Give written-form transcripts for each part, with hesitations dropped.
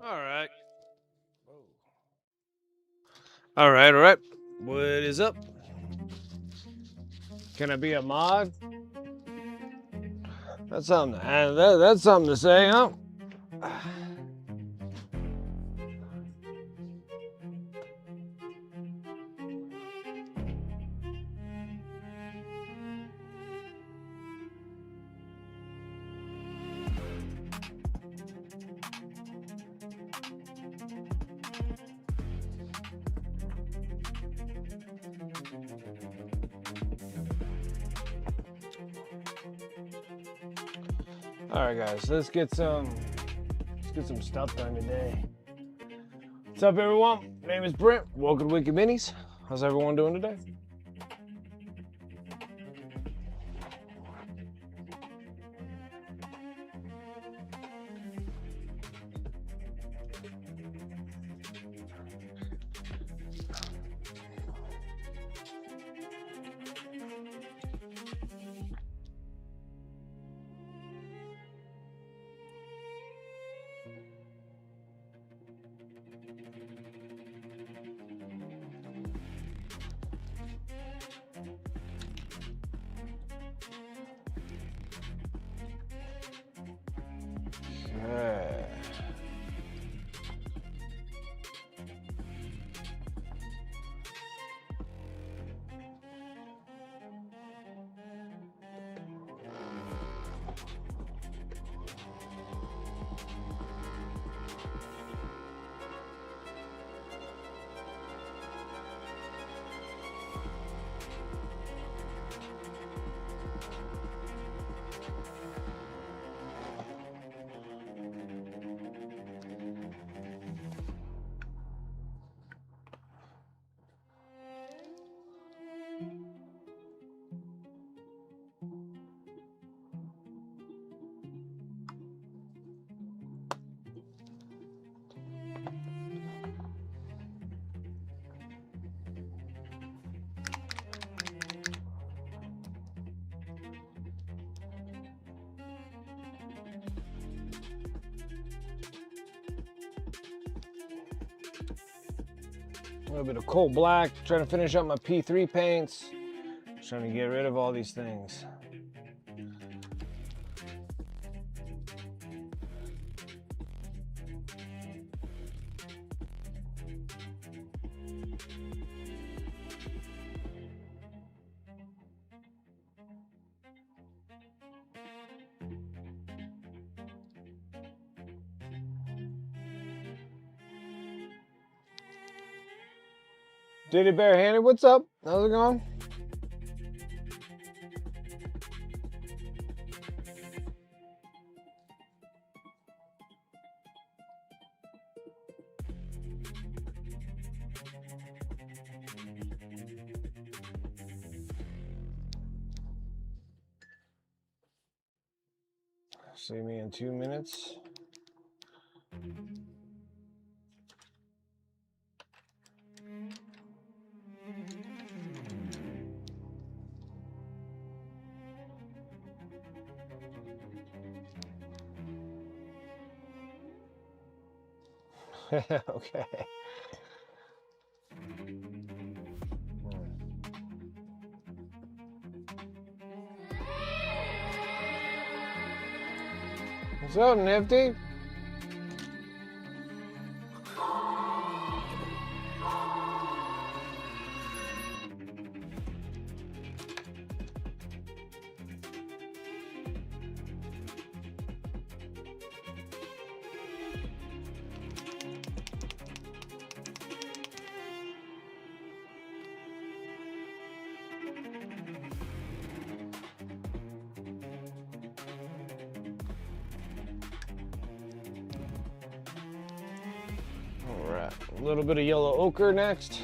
All right. All right, all right. What is up? Can I be a mod? That's something. That's something to say, huh? All right, guys. Let's get some stuff done today. What's up, everyone? My name is Brent. Welcome to Wicked Minis. How's everyone doing today? Okay. A little bit of coal black, trying to finish up my P3 paints. Trying to get rid of all these things. Diddy Barehanded, what's up? How's it going? See me in 2 minutes. Okay. What's up, Nifty? got a little bit of yellow ochre next.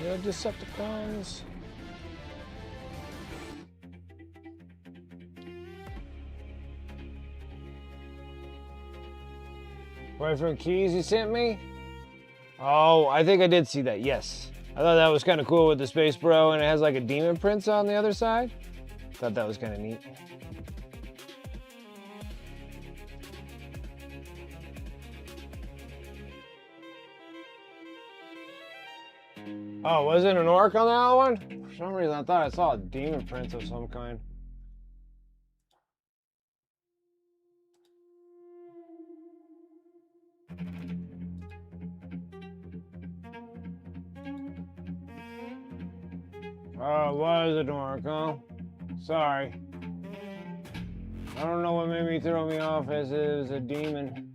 No Decepticons. Boyfriend keys you sent me? Oh, I think I did see that, yes. I thought that was kind of cool with the Space Bro, and it has like a demon prince on the other side. Thought that was kind of neat. Oh, wasn't an orc on that one? For some reason, I thought I saw a demon prince of some kind. Oh, it was an orc, huh? Sorry. I don't know what made me throw me off as it was a demon.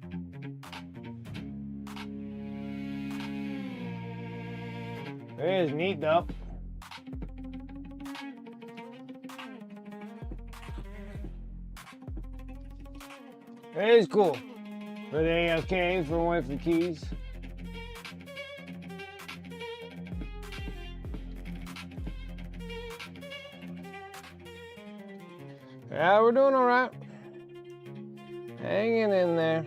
It is neat though. It is cool. For the AFK, for one for keys. Yeah, we're doing all right. Hanging in there.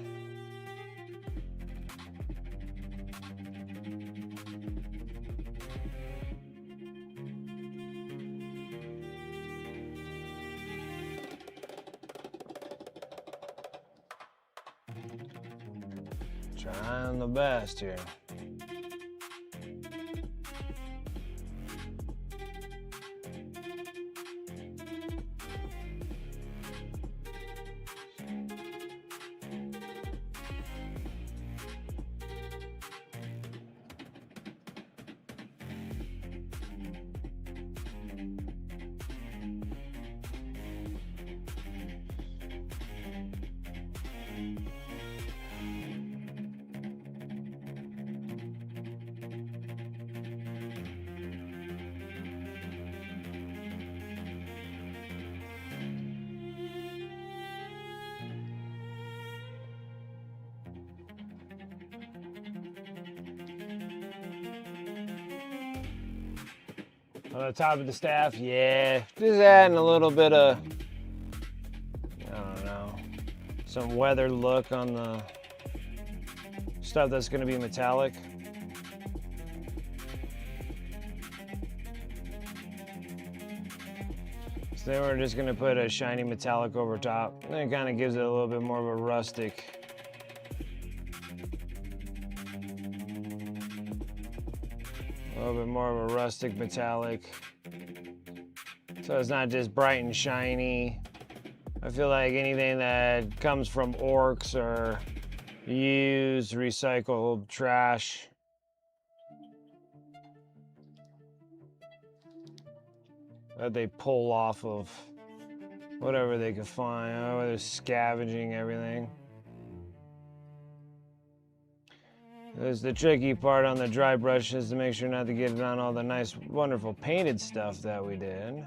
Trying the best here. On the top of the staff, yeah. Just adding a little bit of, I don't know, some weathered look on the stuff that's going to be metallic. So then we're just going to put a shiny metallic over top. And it kind of gives it a little bit more of a rustic. A little bit more of a rustic metallic. So it's not just bright and shiny. I feel like anything that comes from orcs or used, recycled trash, that they pull off of whatever they can find. Oh, they're scavenging everything. There's the tricky part on the dry brush is to make sure not to get it on all the nice, wonderful painted stuff that we did.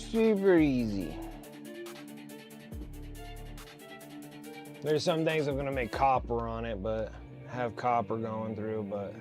Super easy. There's some things I'm gonna make copper on it, but have copper going through, but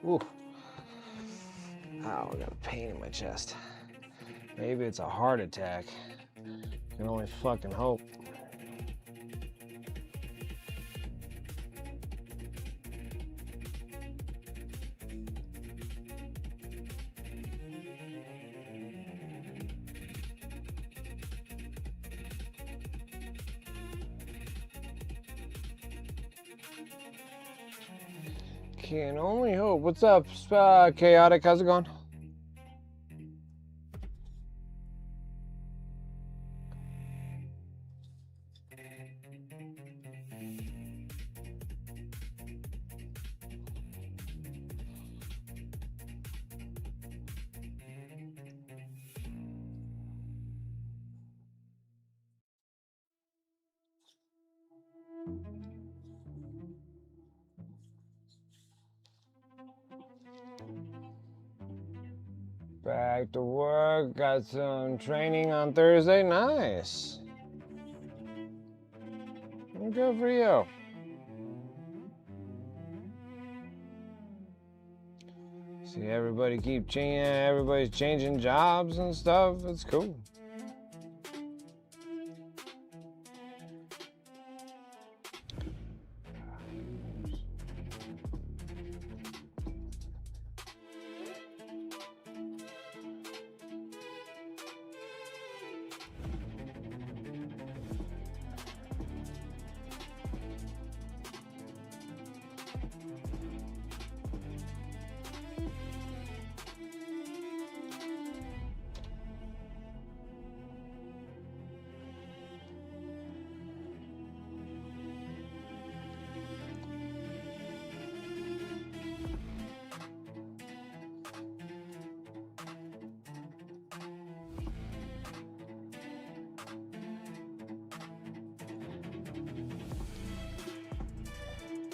ooh. Ow, I got a pain in my chest. Maybe it's a heart attack. Can only fucking hope. Can only hope. What's up, Chaotic? How's it going? Back to work, got some training on Thursday. Nice. Good for you. See everybody keep changing, everybody's changing jobs and stuff. It's cool.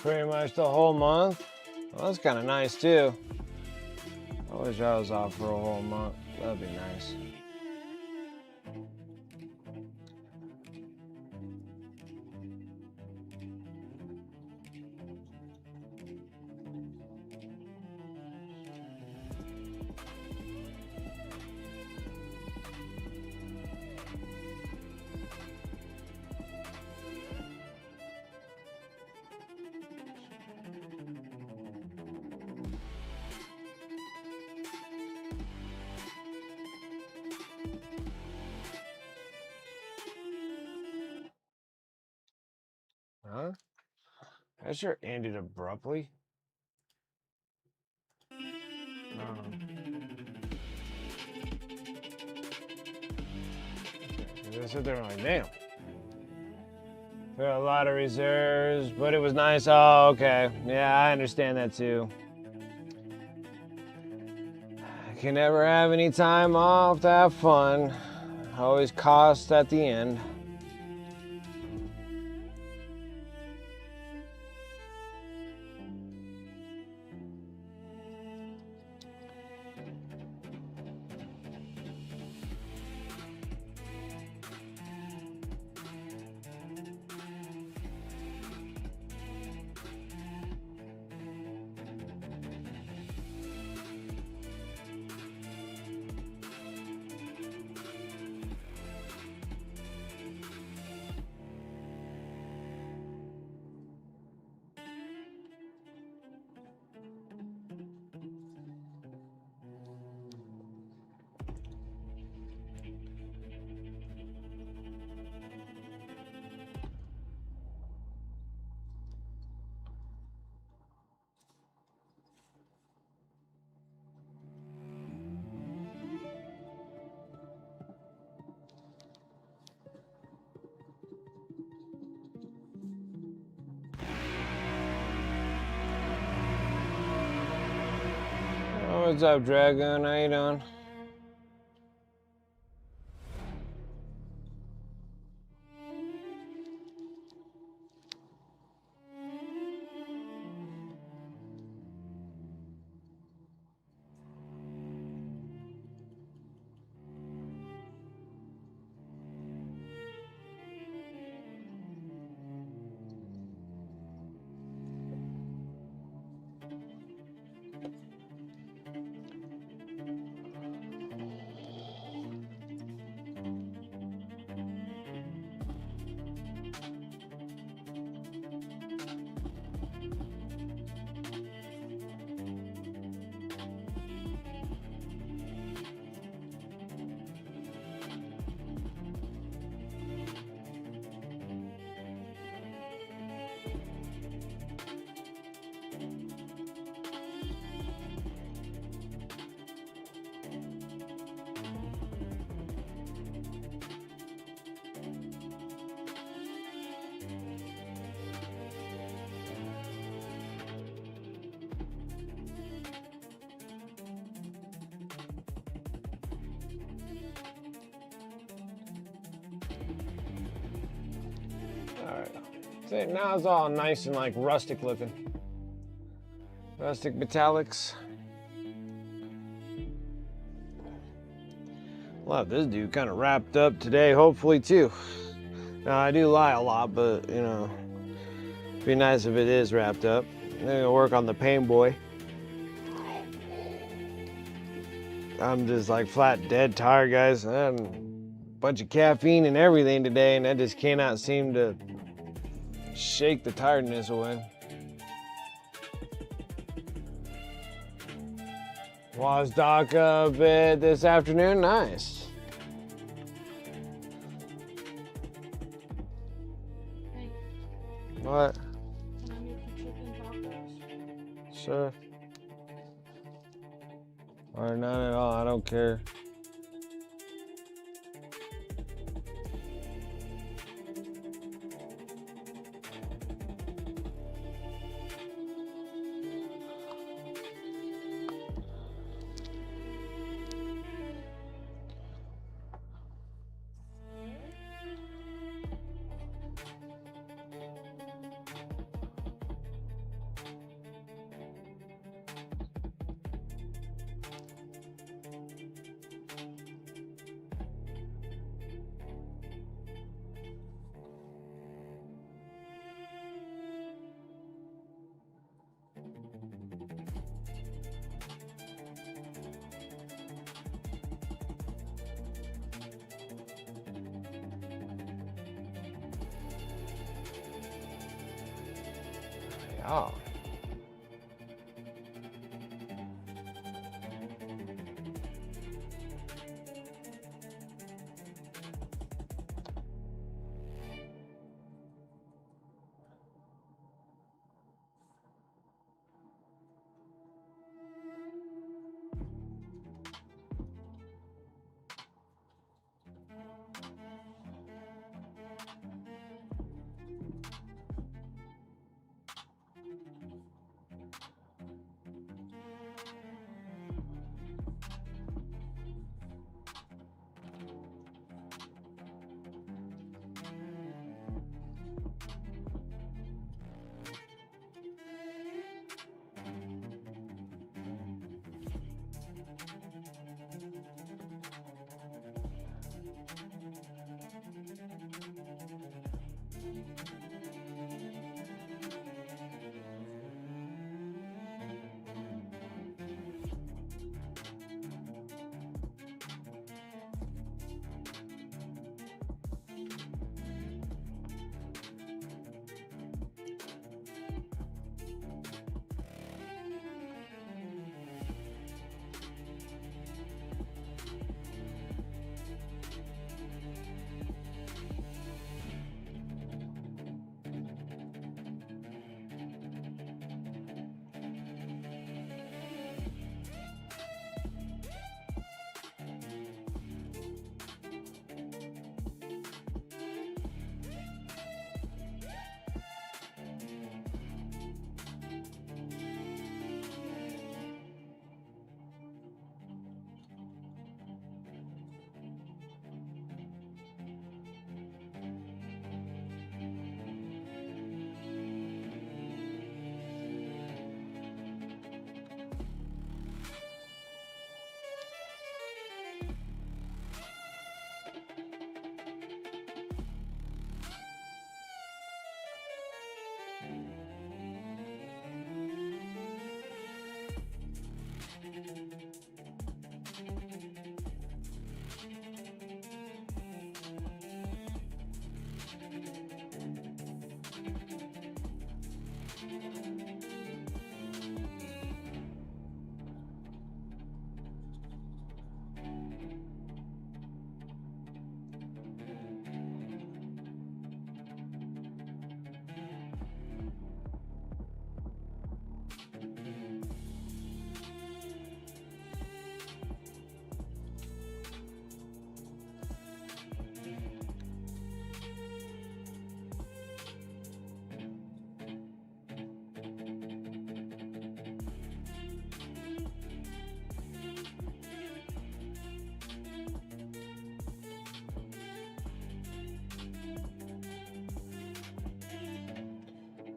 Pretty much the whole month. Well, that's kind of nice too. I wish I was off for a whole month. That'd be nice. Huh? That sure ended abruptly. They sit there like, damn. There are a lot of reserves, but it was nice. Oh, okay. Yeah, I understand that too. I can never have any time off to have fun. Always costs at the end. Oh, what's up, Dragon? How you doing? Alright. See, now it's all nice and like rustic looking. Rustic metallics. We'll have this dude kind of wrapped up today, hopefully too. Now I do lie a lot, but you know, it'd be nice if it is wrapped up. I'm gonna work on the pain boy. I'm just like flat dead tired, guys. I had a bunch of caffeine and everything today, and I just cannot seem to shake the tiredness away. Watched Doc a bit this afternoon. Nice. Hey, What? can I make you chicken tacos? Sure. Or none at all. I don't care. Oh.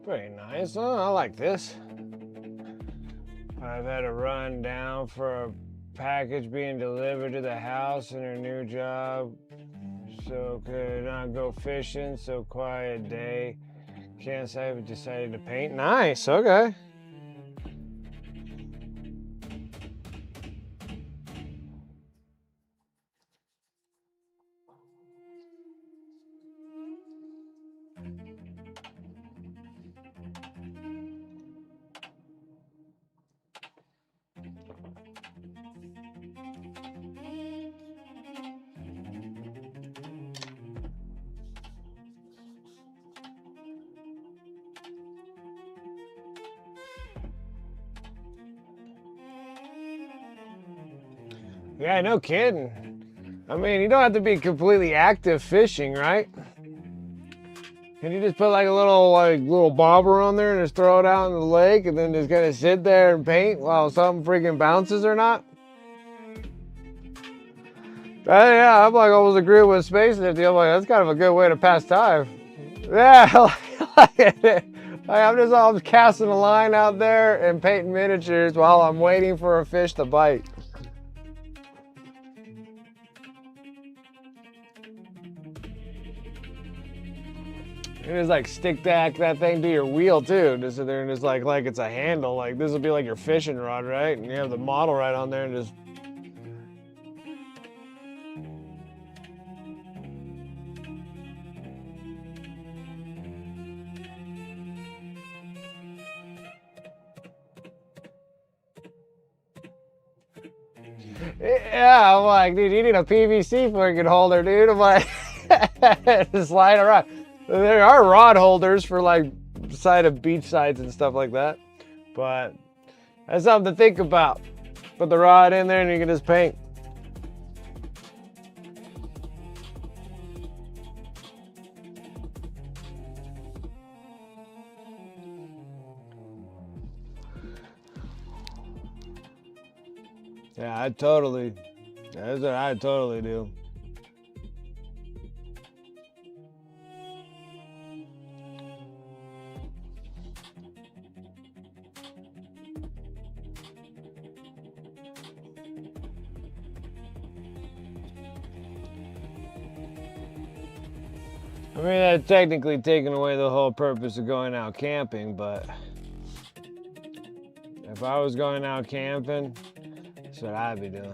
Pretty nice. Oh, I like this. I've had a run down for a package being delivered to the house in her new job. So could not go fishing, so quiet day. Can't say I've decided to paint. Nice, okay. Yeah, no kidding. I mean, you don't have to be completely active fishing, right? Can you just put like a little bobber on there and just throw it out in the lake and then just kind of sit there and paint while something freaking bounces or not? Yeah, I'm like almost agreeing with Space Nifty. I'm like, that's kind of a good way to pass time. Yeah, I'm casting a line out there and painting miniatures while I'm waiting for a fish to bite. You just like stick that thing to your wheel too. Just sit there and just like it's a handle. Like this will be like your fishing rod, right? And you have the model right on there and just. Yeah, I'm like, dude, you need a PVC freaking holder, dude. I'm like, just slide around. There are rod holders for like side of beach sides and stuff like that, but that's something to think about. Put the rod in there and you can just paint. Yeah, that's what I totally do. I mean, that's technically taking away the whole purpose of going out camping, but if I was going out camping, that's what I'd be doing.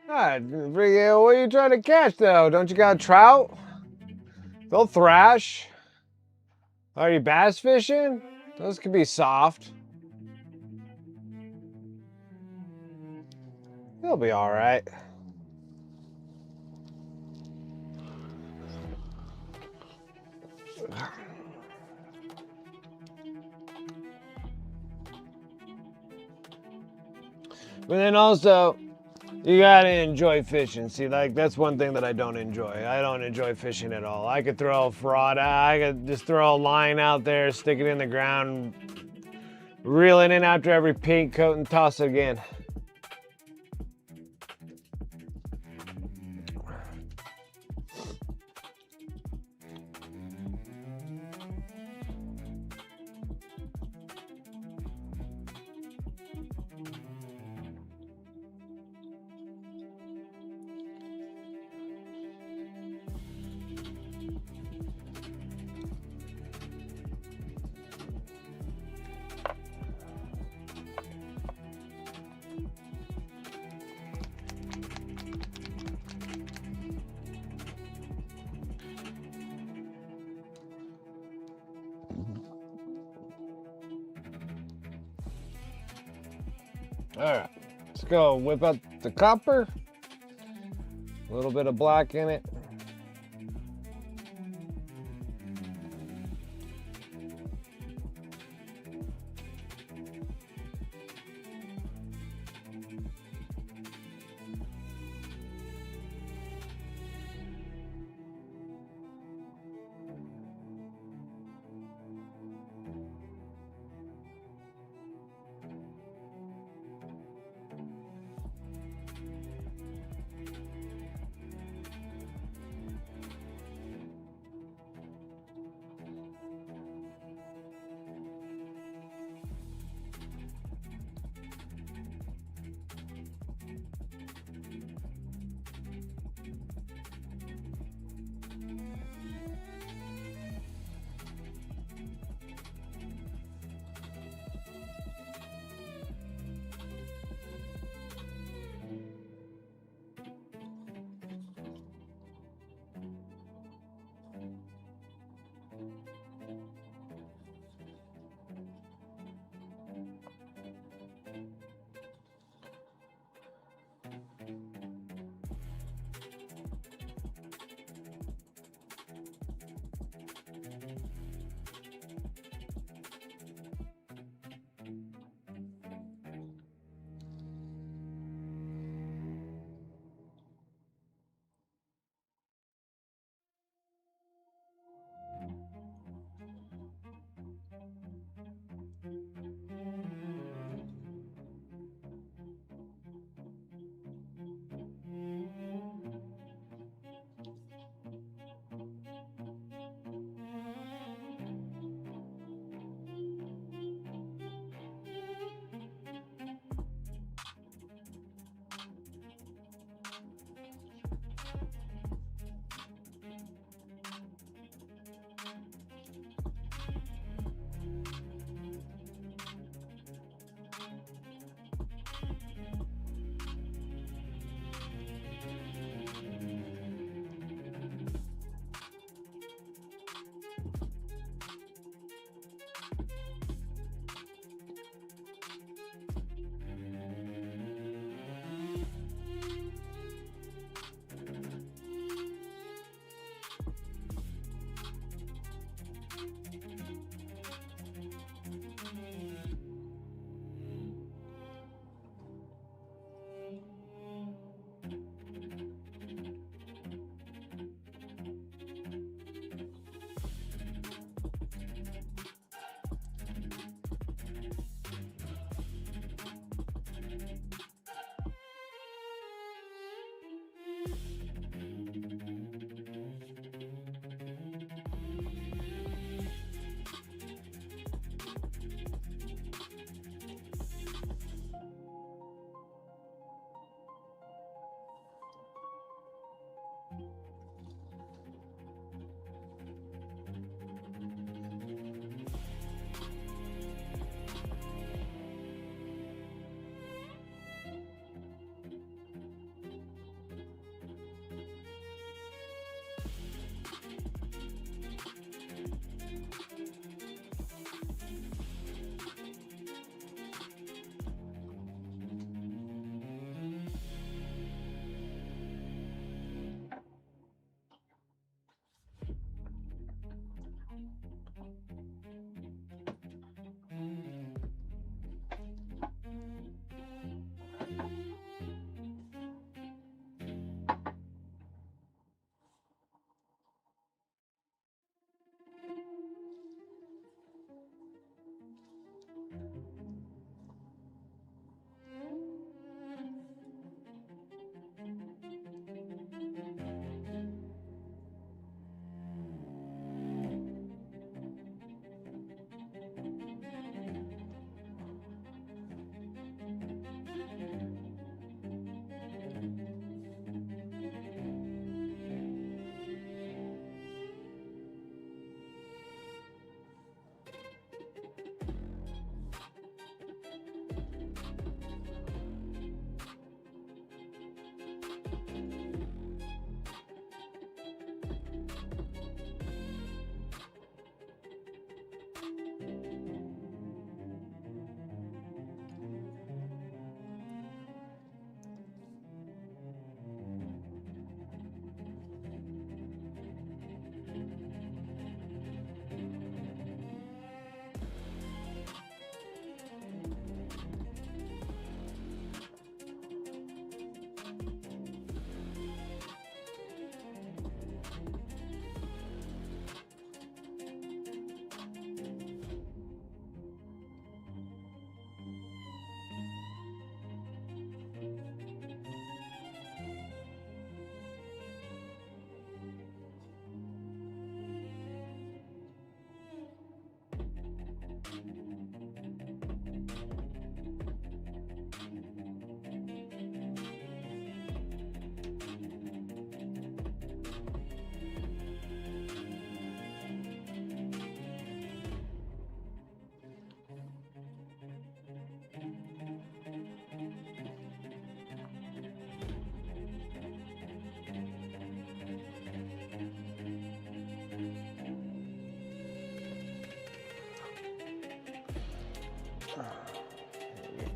God, what are you trying to catch though? Don't you got trout? They'll thrash. Are you bass fishing? Those could be soft. They'll be all right. But then also, you gotta enjoy fishing. See, like that's one thing that I don't enjoy. I don't enjoy fishing at all. I could throw a fraud. I could just throw a line out there, stick it in the ground, reel it in after every paint coat, and toss it again. All right, let's go whip out the copper. A little bit of black in it.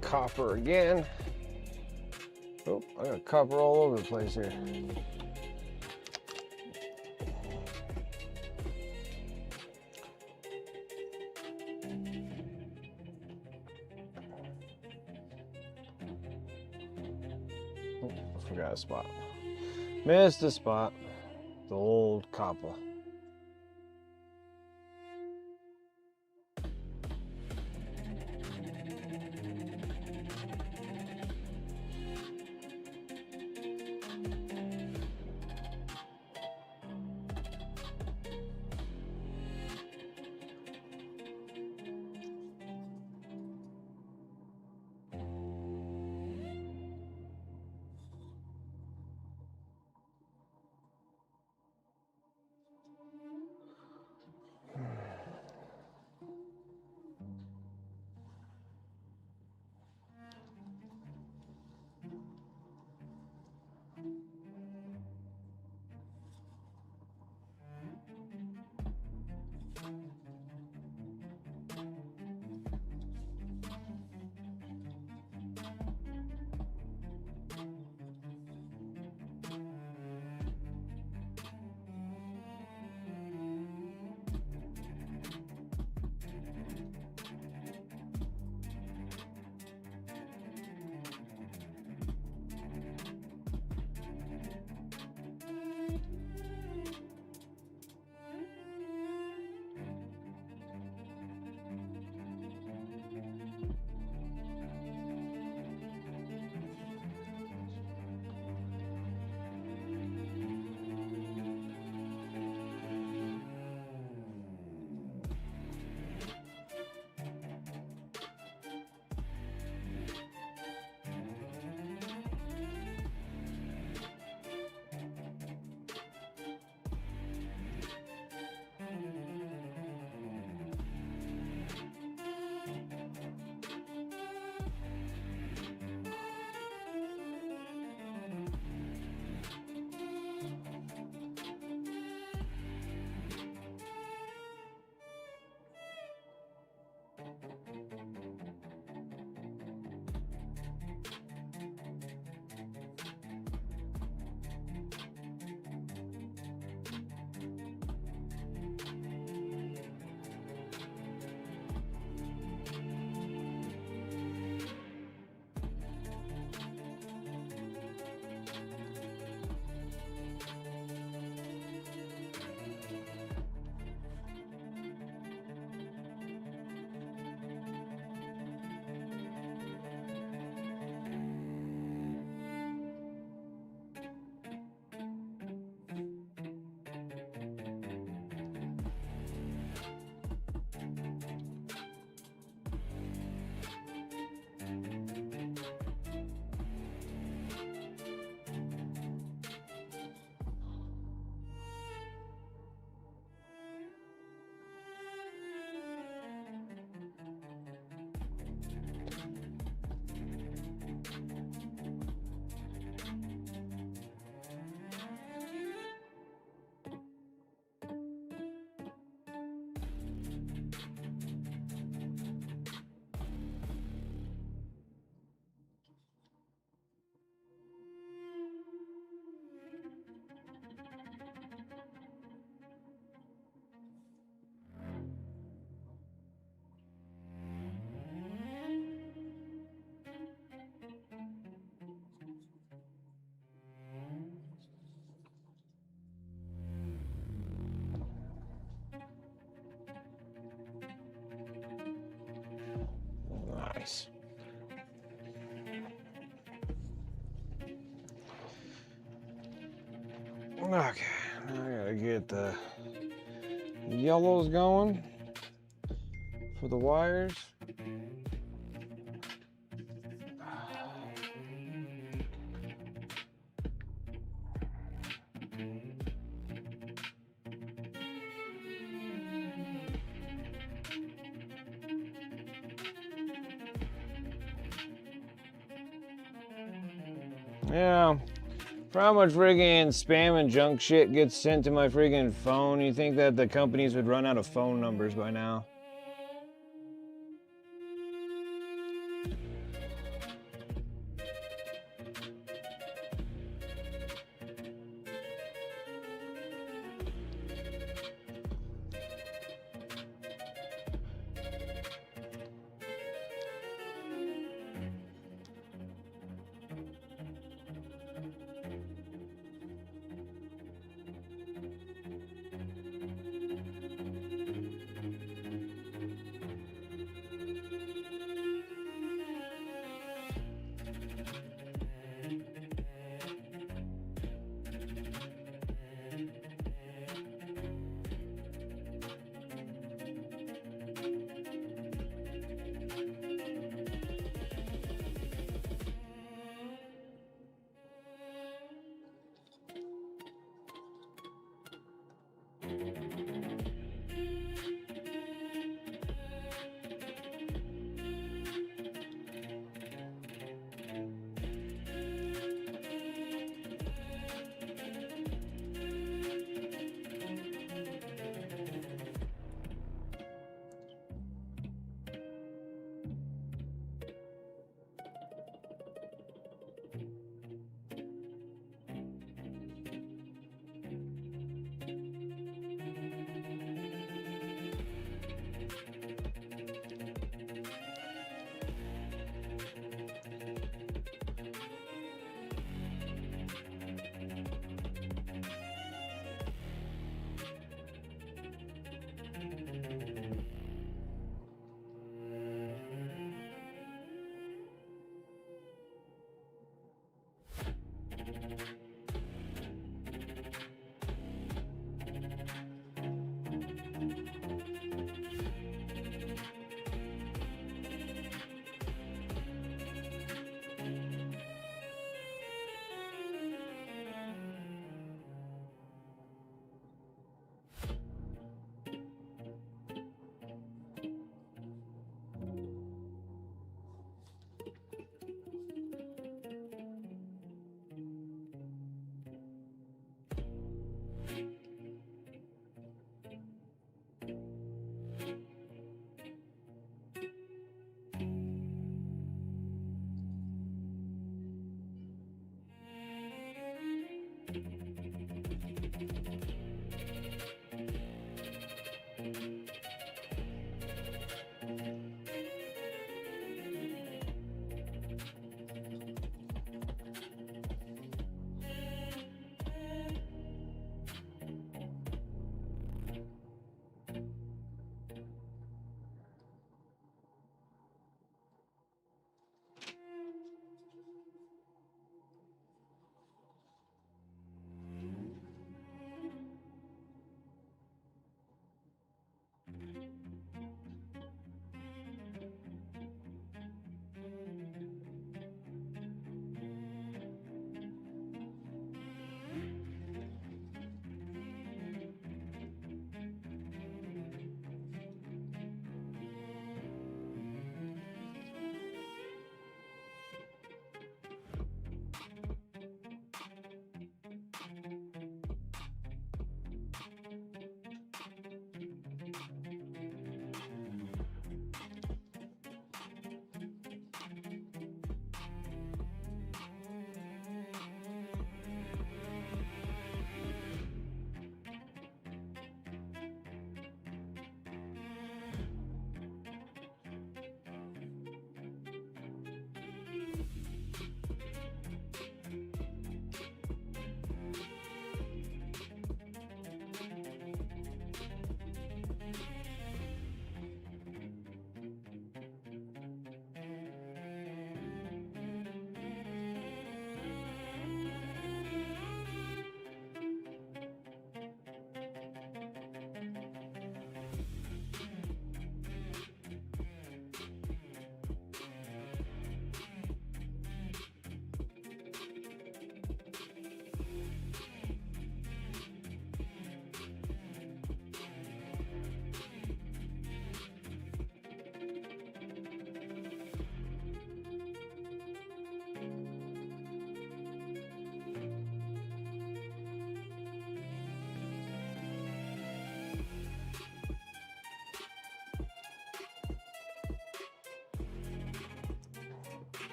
Copper again. Oh, I got copper all over the place here. Oh, I forgot a spot. Missed a spot. The old copper. Okay, now I gotta get the yellows going for the wires. Yeah, for how much friggin' spam and junk shit gets sent to my friggin' phone, you think that the companies would run out of phone numbers by now?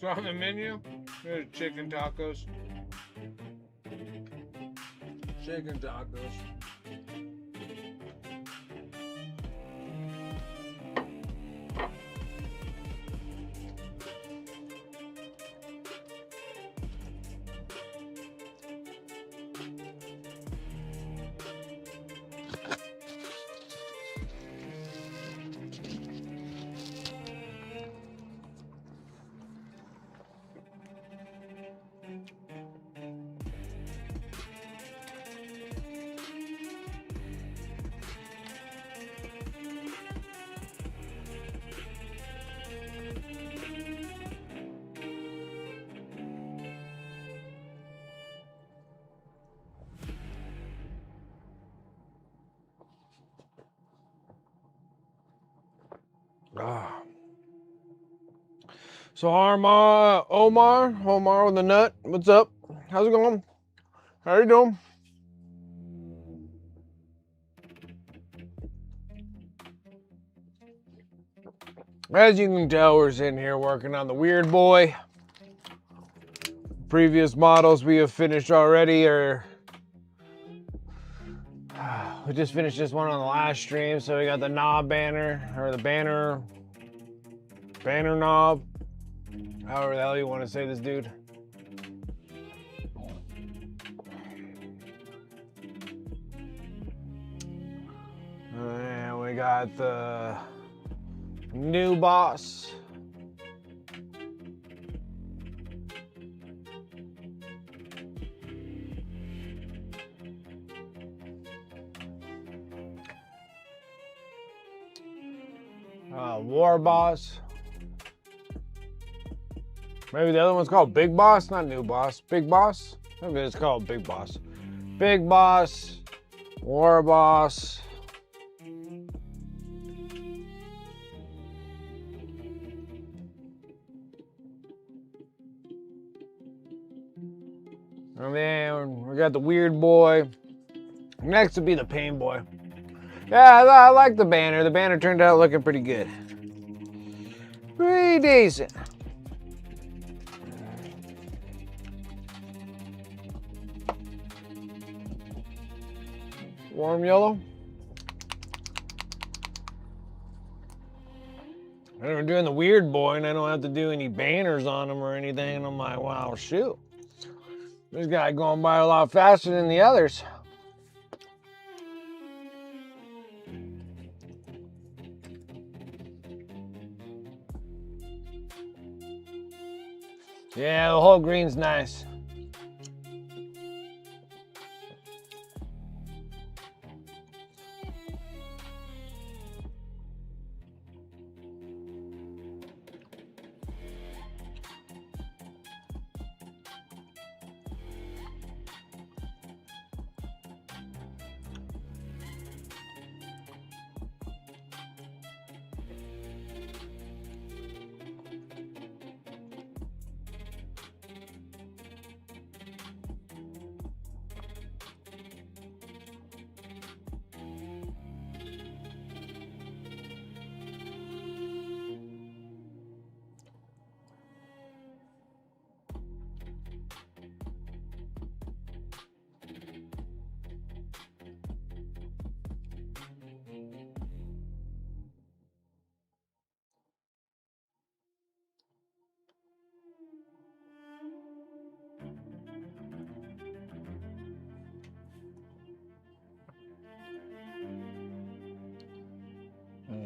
So on the menu, there's chicken tacos. Chicken tacos. Ah. So Omar with the nut. What's up? How's it going? How you doing? As you can tell, we're sitting here working on the Weird Boy. Previous models we have finished already are... We just finished this one on the last stream, so we got the knob banner, or the banner knob. However the hell you want to say this, dude. And we got the new boss. War boss. Maybe the other one's called Big Boss, not New Boss. Big Boss? Maybe it's called Big Boss. Big Boss, War Boss. And then we got the Weird Boy. Next would be the Pain Boy. Yeah, I like the banner. The banner turned out looking pretty good. Pretty decent. Warm yellow. And we're doing the Weird Boy, and I don't have to do any banners on them or anything. And I'm like, wow, shoot. This guy going by a lot faster than the others. Yeah, the whole green's nice.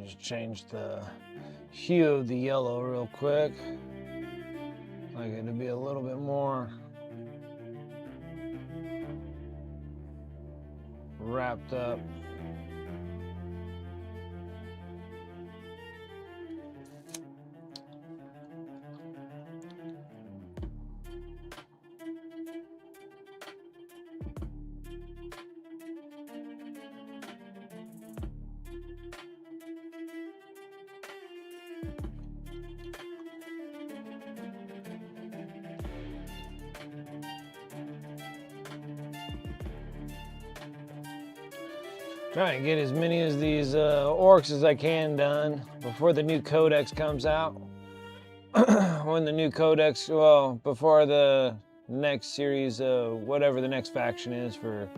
Just change the hue of the yellow real quick. Like it to be a little bit more wrapped up. Try and get as many of these orcs as I can done before the new codex comes out. when the new codex, well, before the next series, whatever the next faction is for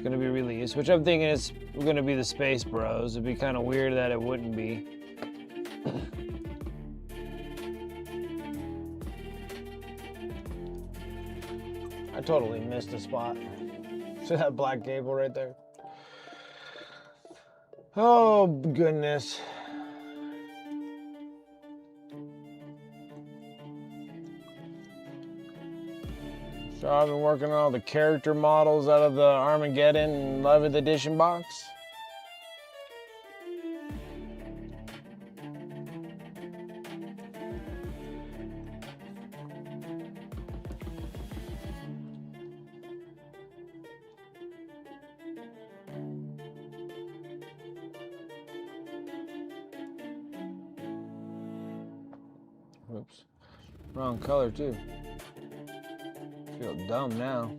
gonna be released, which I'm thinking is gonna be the Space Bros. It'd be kind of weird that it wouldn't be. I totally missed a spot. See that black cable right there? Oh goodness. So I've been working on all the character models out of the Armageddon 11th edition box. Oops, wrong color too. Feel dumb now.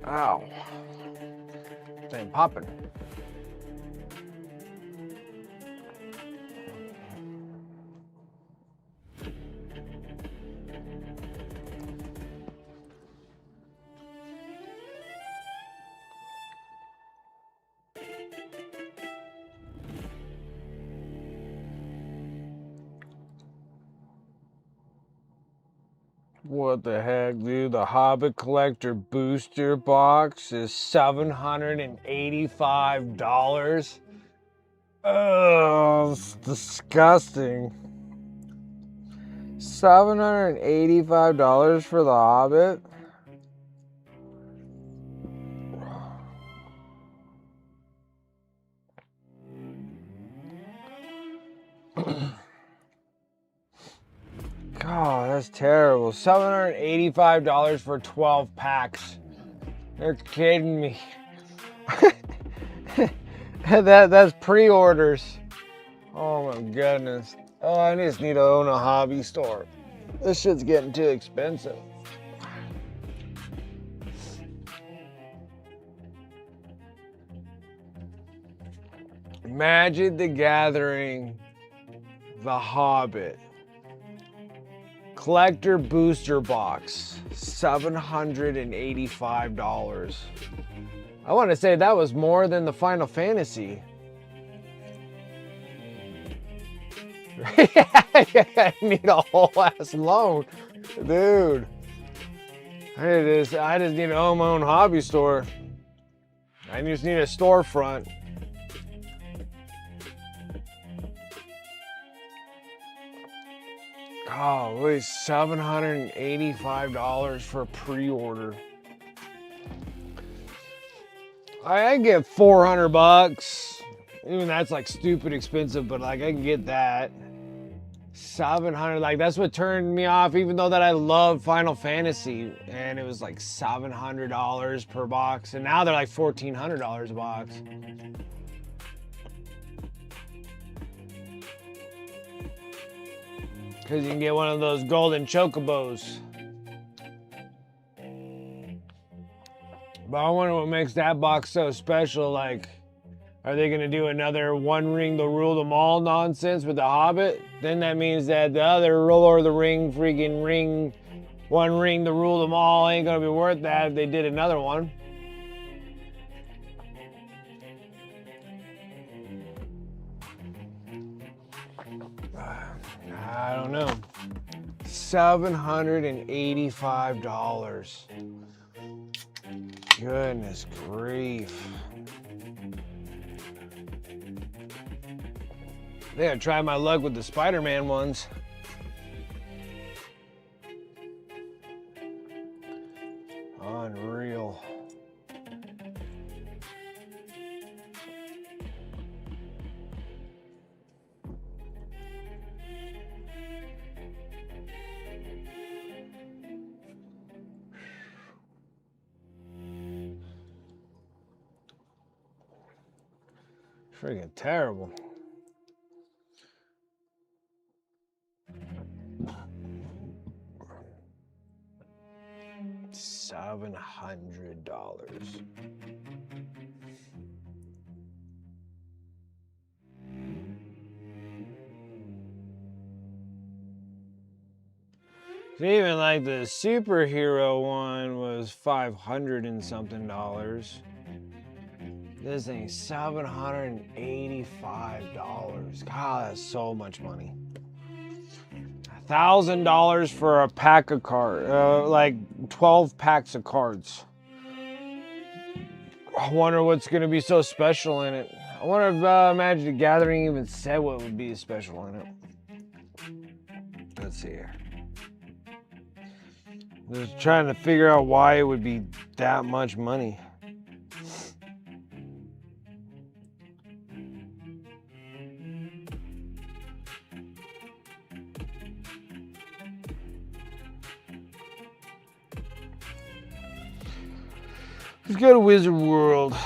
Ow. This ain't popping. What the heck, dude? The Hobbit Collector Booster Box is $785. Oh, it's disgusting. $785 for the Hobbit? God, that's terrible. $785 for 12 packs. They're kidding me. That's pre-orders. Oh my goodness. Oh, I just need to own a hobby store. This shit's getting too expensive. Magic the Gathering, The Hobbit. Collector Booster Box, $785. I want to say that was more than the Final Fantasy. I need a whole ass loan. Dude. I just need to own my own hobby store. I just need a storefront. Golly, $785 for pre-order. I get $400. Even that's like stupid expensive, but like I can get that. 700, like that's what turned me off, even though that I love Final Fantasy, and it was like $700 per box, and now they're like $1,400 a box. Because you can get one of those golden chocobos. But I wonder what makes that box so special. Like, are they going to do another One Ring to Rule Them All nonsense with the Hobbit? Then that means that the other Lord of the Ring freaking ring, One Ring to Rule Them All ain't going to be worth that if they did another one. I don't know. $785. Goodness grief. I think I'd try my luck with the Spider-Man ones. Unreal. Freaking terrible. $700. Even like the superhero one was 500 and something dollars. This thing's $785. God, that's so much money. $1,000 for a pack of cards, like 12 packs of cards. I wonder what's gonna be so special in it. I wonder if Magic the Gathering even said what would be special in it. Let's see here. Just trying to figure out why it would be that much money. Let's go to Wizard World.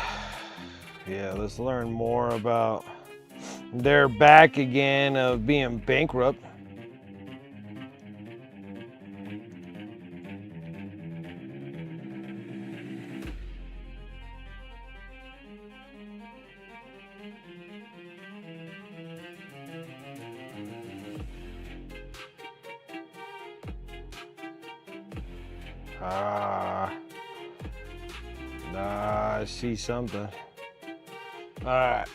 Yeah, let's learn more about their back again of being bankrupt. I see something. All right.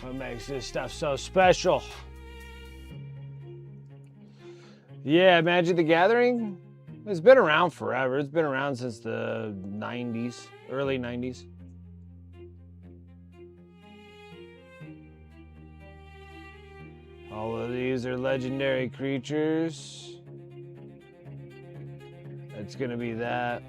What makes this stuff so special? Yeah, Magic the Gathering, it's been around forever. It's been around since the 90s, early 90s. All of these are legendary creatures. It's gonna be that.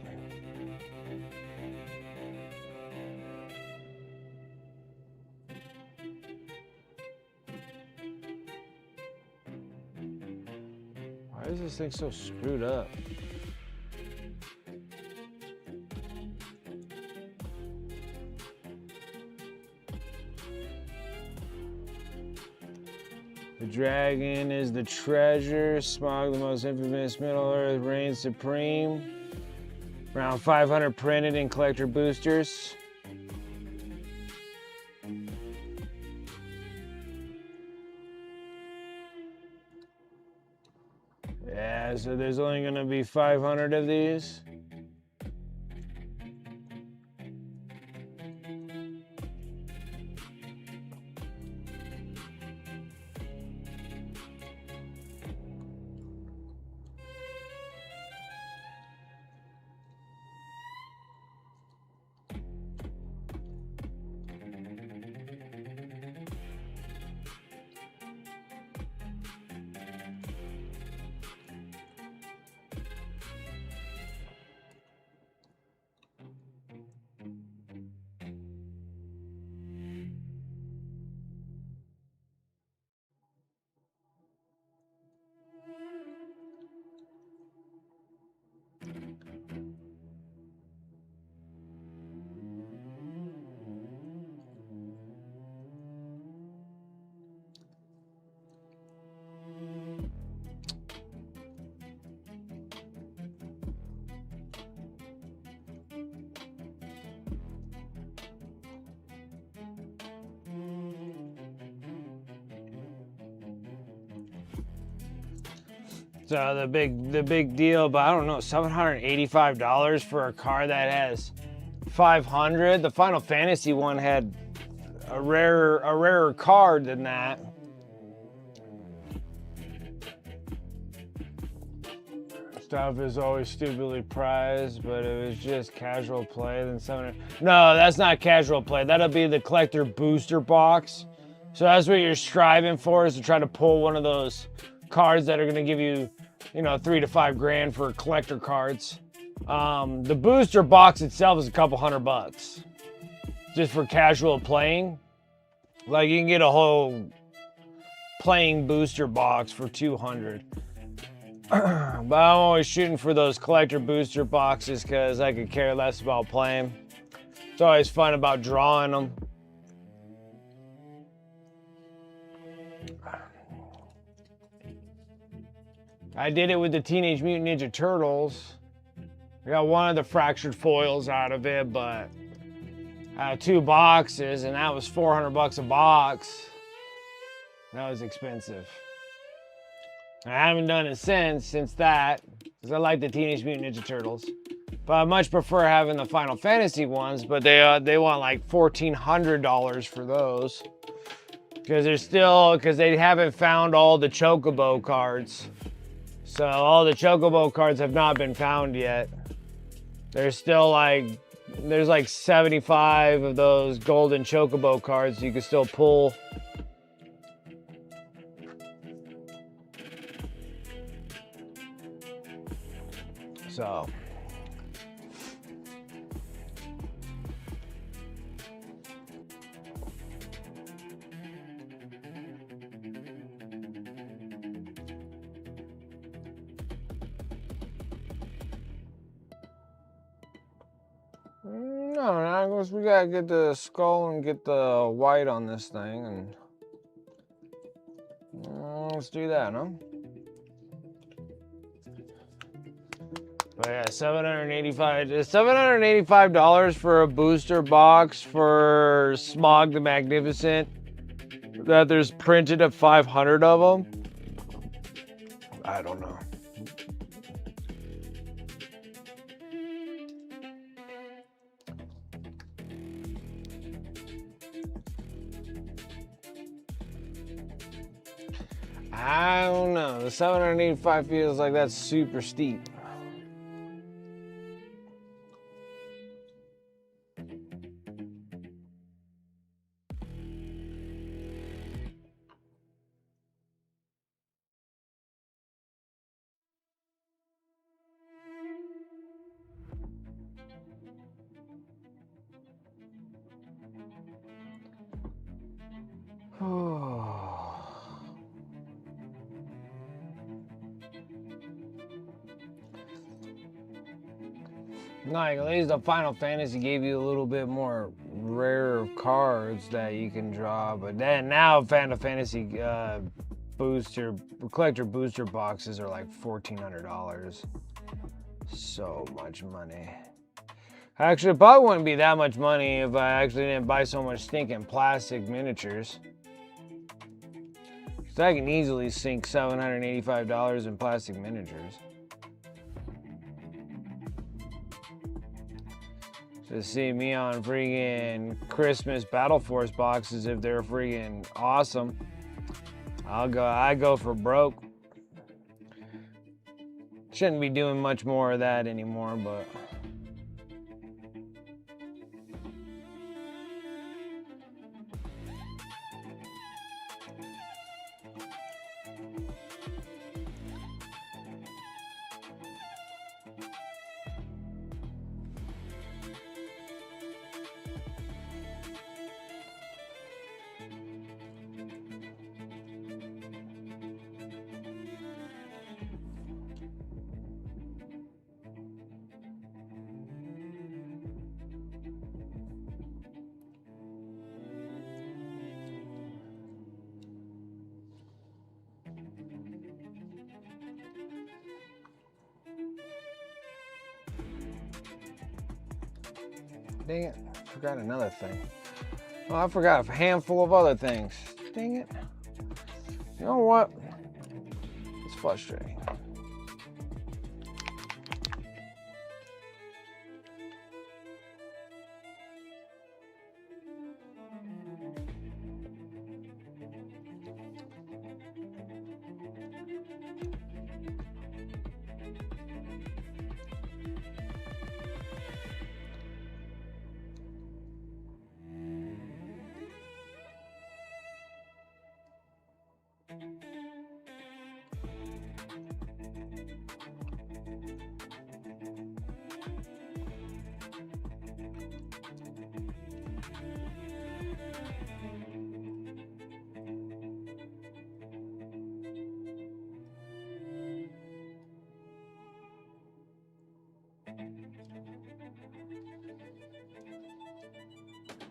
Why is this thing so screwed up? The dragon is the treasure. Smog, the most infamous Middle Earth, reigns supreme. Around 500 printed in collector boosters. Yeah, so there's only gonna be 500 of these. So the big deal, but I don't know, $785 for a card that has 500. The Final Fantasy one had a rarer card than that. Stuff is always stupidly prized, but it was just casual play. Then 700. No, that's not casual play. That'll be the collector booster box. So that's what you're striving for, is to try to pull one of those cards that are going to give you, you know, $3 to $5 grand for collector cards. The booster box itself is a couple $100 just for casual playing. Like, you can get a whole playing booster box for $200. But I'm always shooting for those collector booster boxes because I could care less about playing. It's always fun about drawing them. I did it with the Teenage Mutant Ninja Turtles. I got one of the fractured foils out of it, but I had 2 boxes, and that was $400 a box. That was expensive. I haven't done it since that, because I like the Teenage Mutant Ninja Turtles. But I much prefer having the Final Fantasy ones, but they want like $1,400 for those. Because they haven't found all the Chocobo cards. So all the Chocobo cards have not been found yet. There's like 75 of those golden Chocobo cards you can still pull. So. No, I guess we gotta get the skull and get the white on this thing, and let's do that, huh? But yeah, $785 for a booster box for Smog the Magnificent. That there's printed at 500 of them. I don't know. I don't know. The 785 feels like that's super steep. Like, at least the Final Fantasy gave you a little bit more rare cards that you can draw, but then now Final Fantasy collector booster boxes are like $1,400. So much money. Actually, it probably wouldn't be that much money if I actually didn't buy so much stinking plastic miniatures. So I can easily sink $785 in plastic miniatures. To see me on freaking Christmas Battle Force boxes if they're freaking awesome. I go for broke. Shouldn't be doing much more of that anymore, but dang it, I forgot another thing. Oh, I forgot a handful of other things. Dang it. You know what? It's frustrating.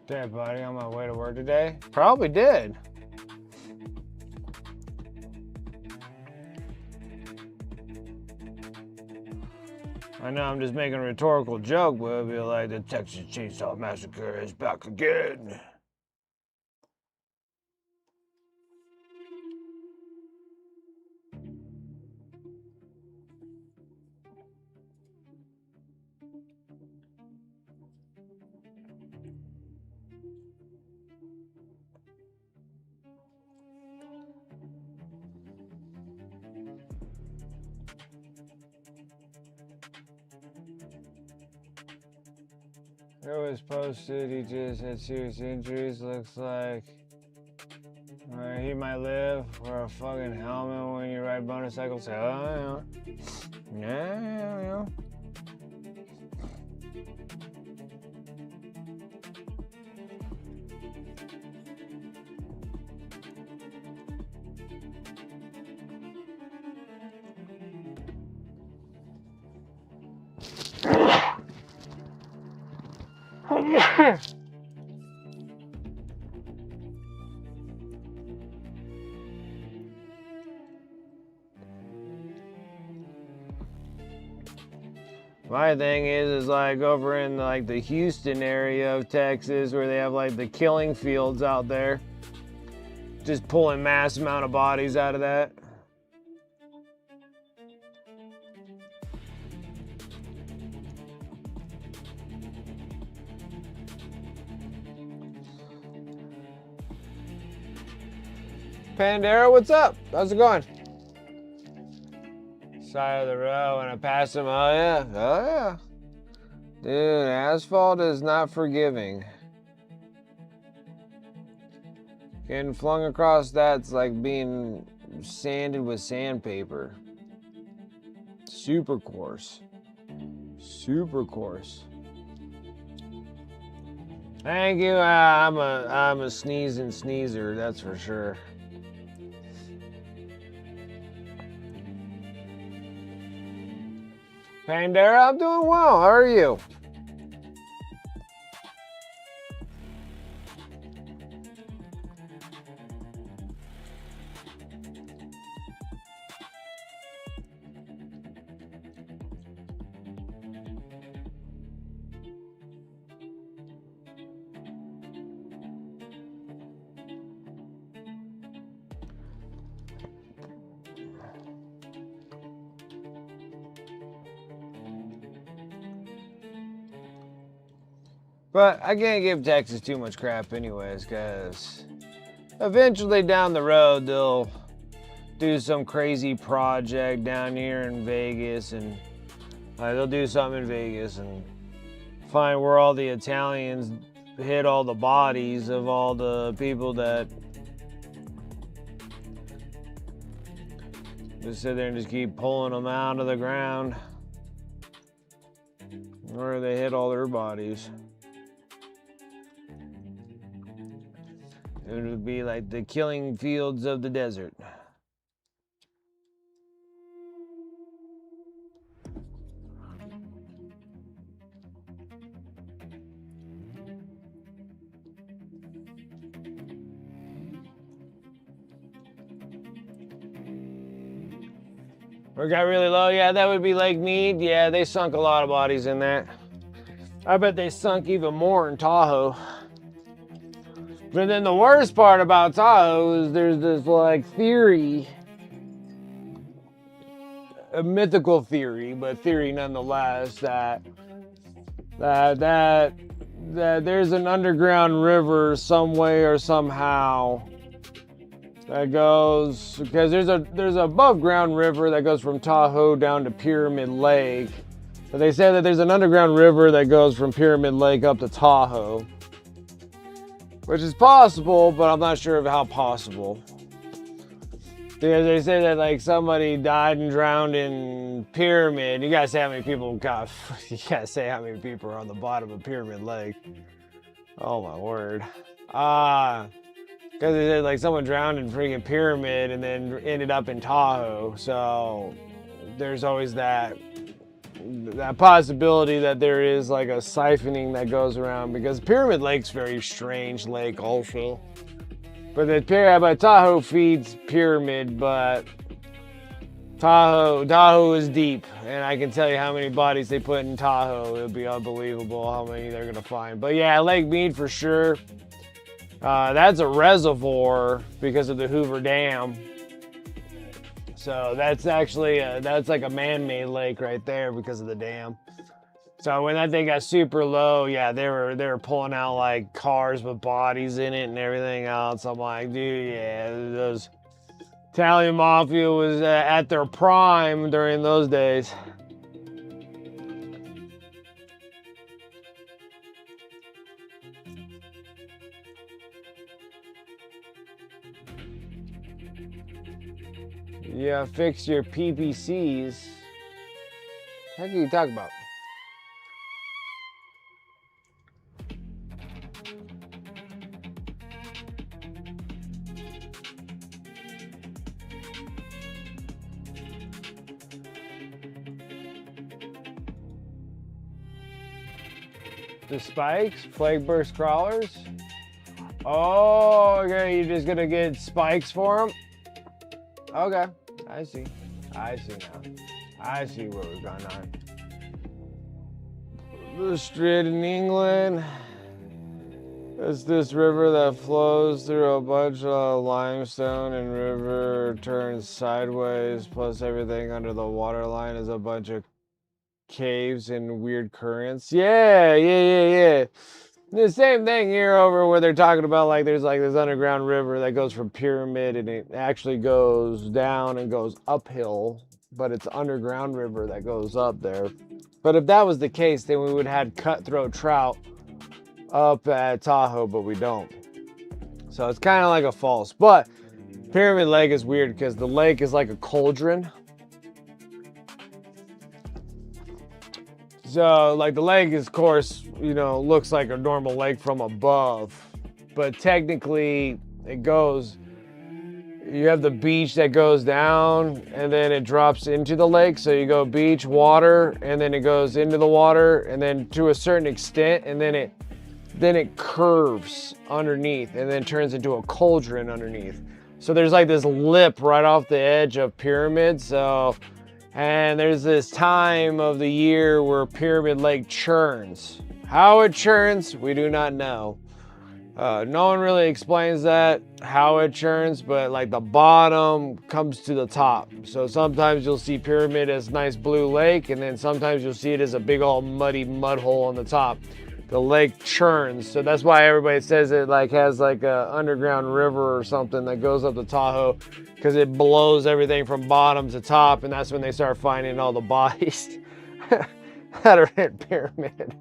Did buddy on my way to work today? Probably did. I know I'm just making a rhetorical joke, but it'll be like the Texas Chainsaw Massacre is back again. It was posted, he just had serious injuries, looks like. He might live, wear a fucking helmet when you ride motorcycles. Oh, yeah. Yeah. My thing is like over in like the Houston area of Texas where they have like the killing fields out there, just pulling mass amount of bodies out of that. Pandera, what's up? How's it going? Side of the road when I pass him. Oh yeah. Dude, asphalt is not forgiving. Getting flung across that's like being sanded with sandpaper. Super coarse. Thank you. I'm a sneezing sneezer, that's for sure. Pandera, I'm doing well. How are you? But I can't give Texas too much crap anyways, because eventually down the road they'll do some crazy project down here in Vegas, and they'll do something in Vegas and find where all the Italians hid all the bodies of all the people that just sit there and just keep pulling them out of the ground where they hid all their bodies. It would be like the killing fields of the desert. Or got really low? Yeah, that would be Lake Mead. Yeah, they sunk a lot of bodies in that. I bet they sunk even more in Tahoe. But then the worst part about Tahoe is there's this like theory, a mythical theory, but theory nonetheless, that there's an underground river some way or somehow that goes, because there's a above ground river that goes from Tahoe down to Pyramid Lake. But they say that there's an underground river that goes from Pyramid Lake up to Tahoe. Which is possible, but I'm not sure of how possible. Because they say that like somebody died and drowned in Pyramid. You gotta say how many people you gotta say how many people are on the bottom of Pyramid Lake. Oh my word. Because they said like someone drowned in freaking Pyramid and then ended up in Tahoe. So there's always that possibility that there is like a siphoning that goes around, because Pyramid Lake's very strange lake also. But Tahoe feeds Pyramid, but Tahoe is deep, and I can tell you how many bodies they put in Tahoe. It would be unbelievable how many they're gonna find. But yeah, Lake Mead for sure. That's a reservoir because of the Hoover Dam. So that's actually that's like a man-made lake right there because of the dam. So when that thing got super low, yeah, they were pulling out like cars with bodies in it and everything else. I'm like, dude, yeah, those Italian mafia was at their prime during those days. Yeah, fix your PPCs. How can you talk about? The spikes? Plague burst crawlers? Oh, okay, you're just gonna get spikes for them? Okay, I see. I see now. I see what was going on. The Strait in England. It's this river that flows through a bunch of limestone and river turns sideways, plus everything under the waterline is a bunch of caves and weird currents. Yeah. The same thing here over where they're talking about like there's like this underground river that goes from Pyramid and it actually goes down and goes uphill, but it's underground river that goes up there. But if that was the case, then we would have had cutthroat trout up at Tahoe, but we don't. So it's kind of like a false. But Pyramid Lake is weird because the lake is like a cauldron. So like the lake is, of course, you know, looks like a normal lake from above, but technically it goes, you have the beach that goes down and then it drops into the lake. So you go beach, water, and then it goes into the water and then to a certain extent, and then it curves underneath and then turns into a cauldron underneath. So there's like this lip right off the edge of Pyramid. And there's this time of the year where Pyramid Lake churns. How it churns, we do not know. No one really explains that, how it churns, but like the bottom comes to the top. So sometimes you'll see Pyramid as nice blue lake, and then sometimes you'll see it as a big old muddy mud hole on the top. The lake churns, so that's why everybody says it like has like a underground river or something that goes up to Tahoe, because it blows everything from bottom to top, and that's when they start finding all the bodies that are in Pyramid.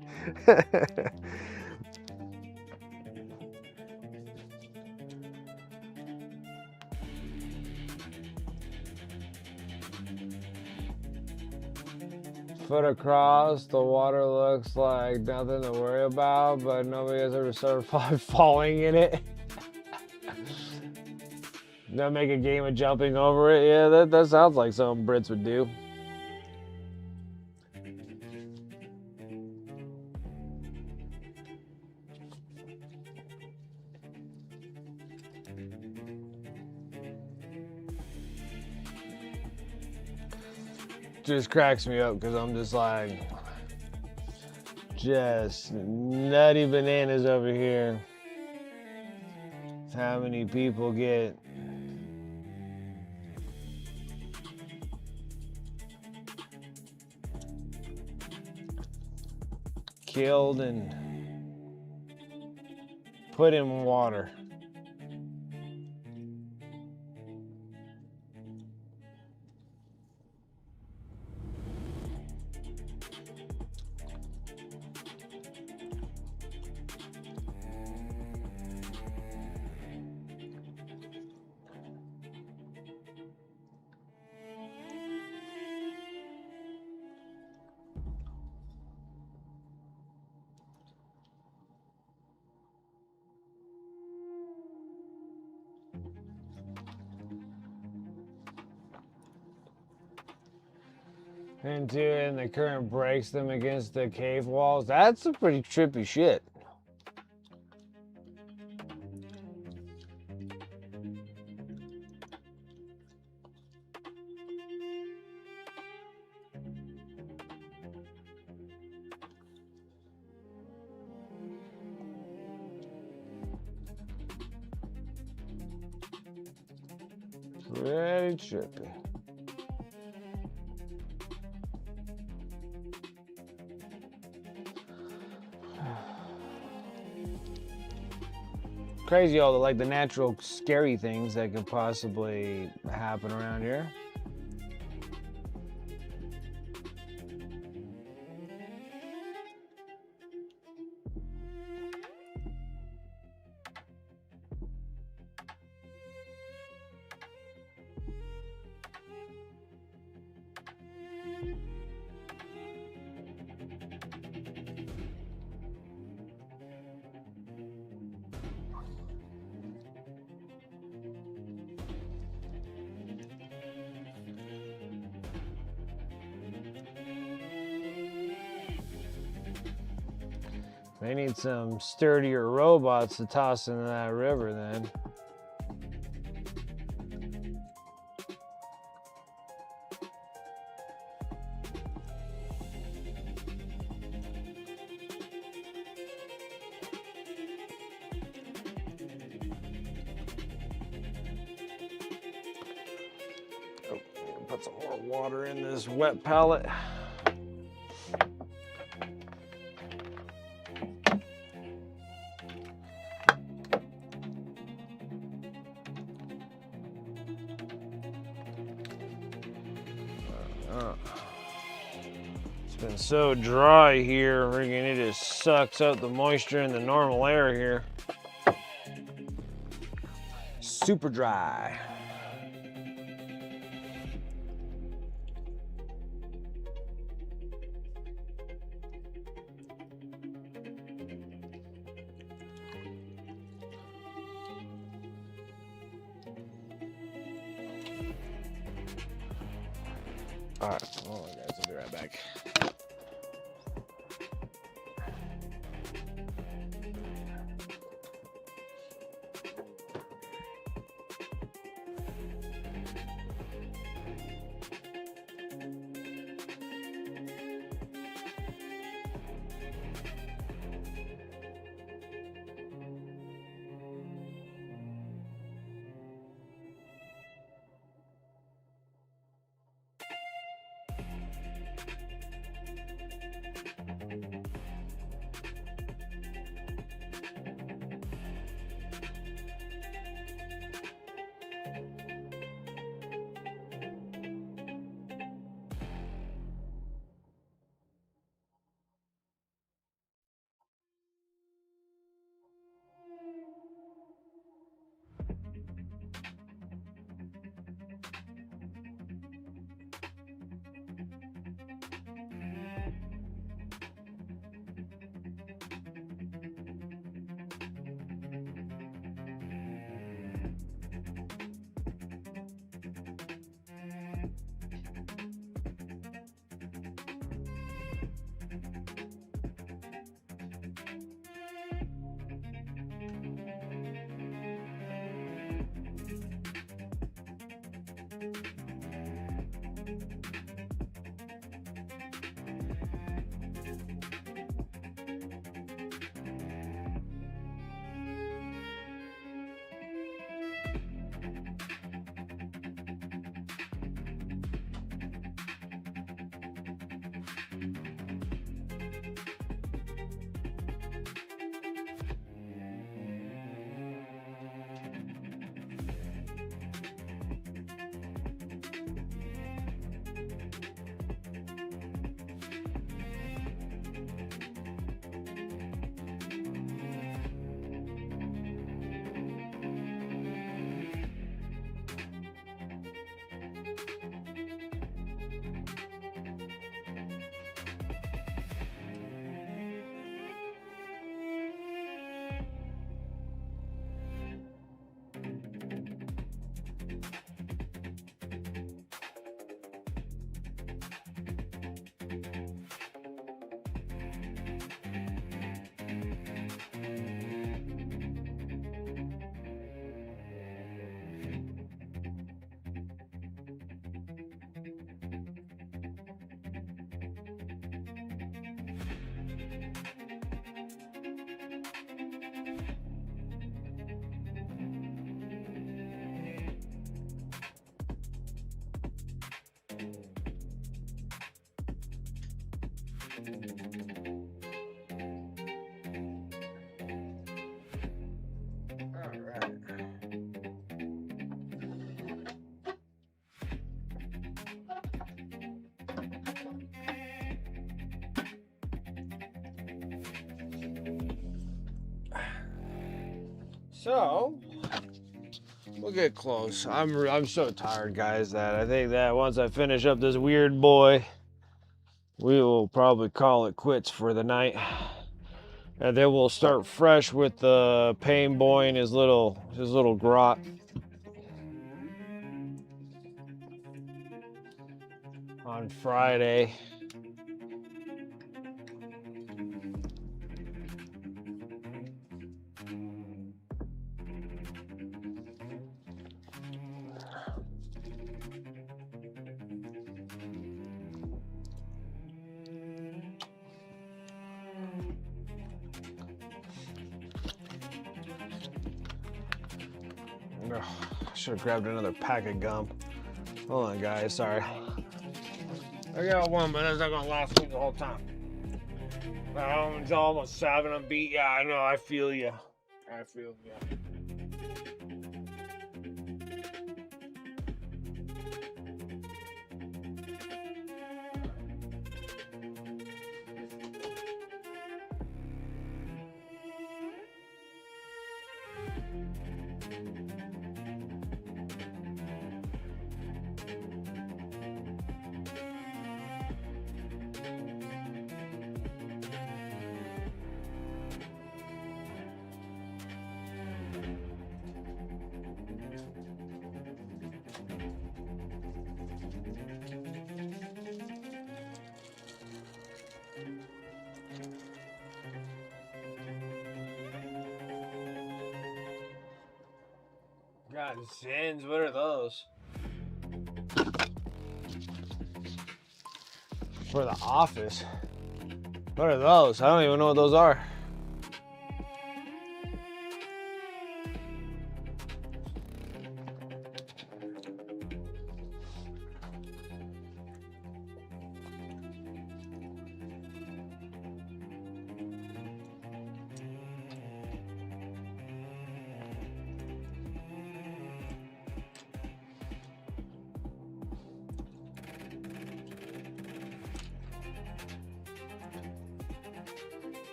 Foot across, the water looks like nothing to worry about, but nobody has ever started falling in it. They'll make a game of jumping over it. Yeah, that sounds like something Brits would do. Just cracks me up because I'm just like, just nutty bananas over here. How many people get killed and put in water. And the current breaks them against the cave walls. That's a pretty trippy shit. Pretty trippy. Crazy all the natural scary things that could possibly happen around here. They need some sturdier robots to toss into that river then. Oh, put some more water in this wet pallet. It's been so dry here, friggin' it just sucks out the moisture in the normal air here. Super dry. All right, hold on guys, I'll be right back. All right. So we'll get close. I'm so tired, guys, that I think that once I finish up this weird boy, we will probably call it quits for the night. And then we'll start fresh with the pain boy and his little grot. On Friday. I should have grabbed another pack of gum. Hold on, guys. Sorry. I got one, but that's not gonna last me the whole time. It's almost 7. I'm beat. Yeah, I know. I feel you. I feel you. God, Zins, what are those? For the office. What are those? I don't even know what those are.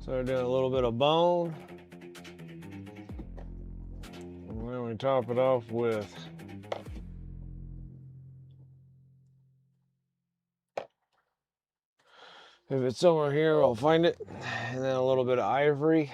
So we're doing a little bit of bone. And then we top it off with if it's somewhere here, I'll find it. And then a little bit of ivory.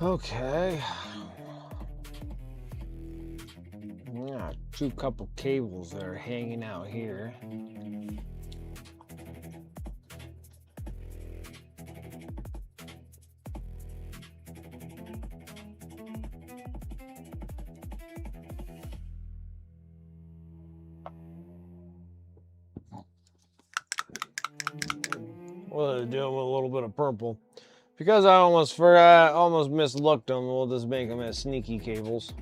Okay. Yeah, two couple cables that are hanging out here. What are they doing with a little bit of purple? Because I almost forgot, almost mislooked them, we'll just make them as sneaky cables.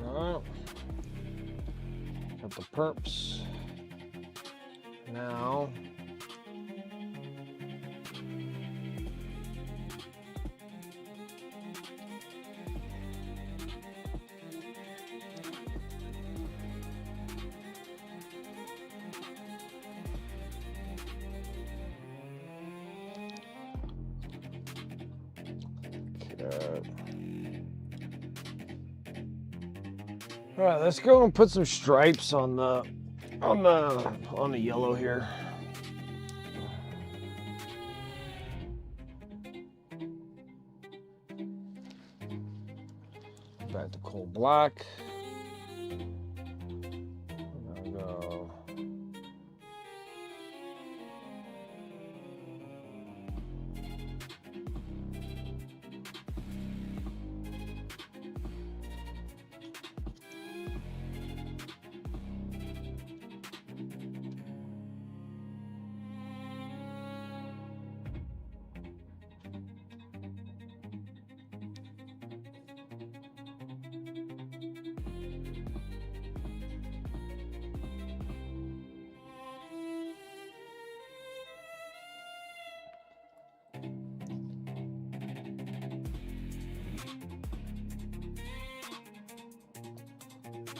Alright. Got the perps. Now. Okay. All right, let's go and put some stripes on the yellow here. Back to coal black. There we go.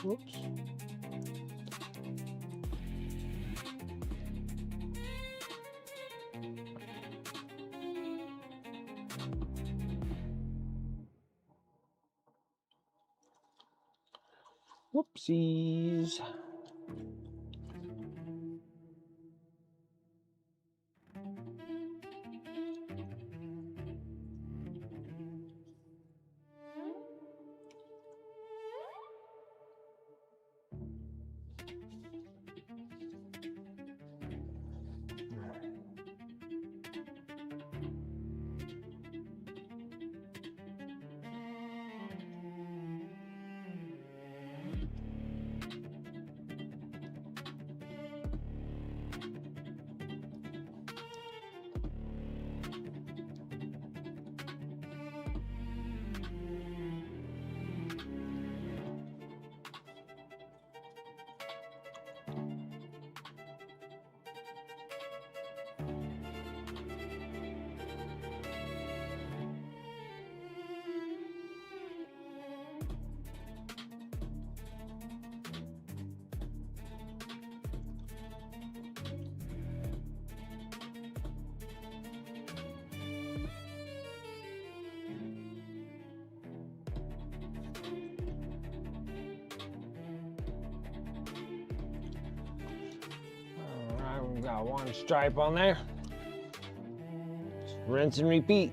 Whoops. Whoopsies. I've got one stripe on there. Just rinse and repeat.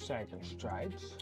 Second stripes.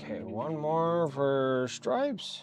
Okay, one more for stripes.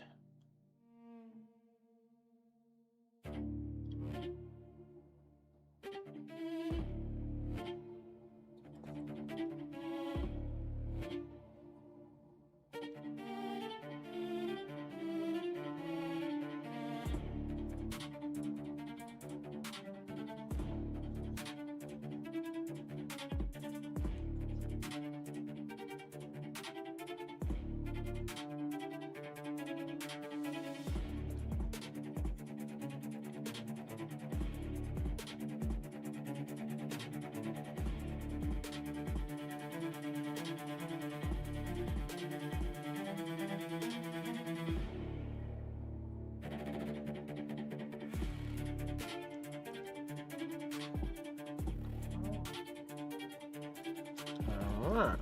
All right.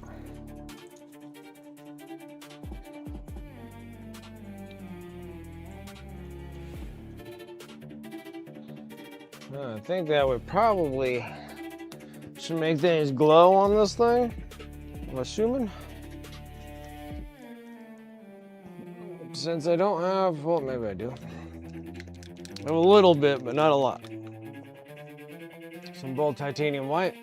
I think that would probably should make things glow on this thing, I'm assuming. Since I don't have, well, maybe I do. I have a little bit, but not a lot. Some bold titanium white.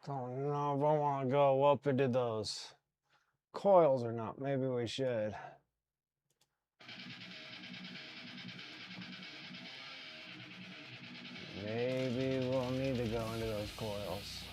Don't know if I want to go up into those coils or not. Maybe we should. Maybe we'll need to go into those coils.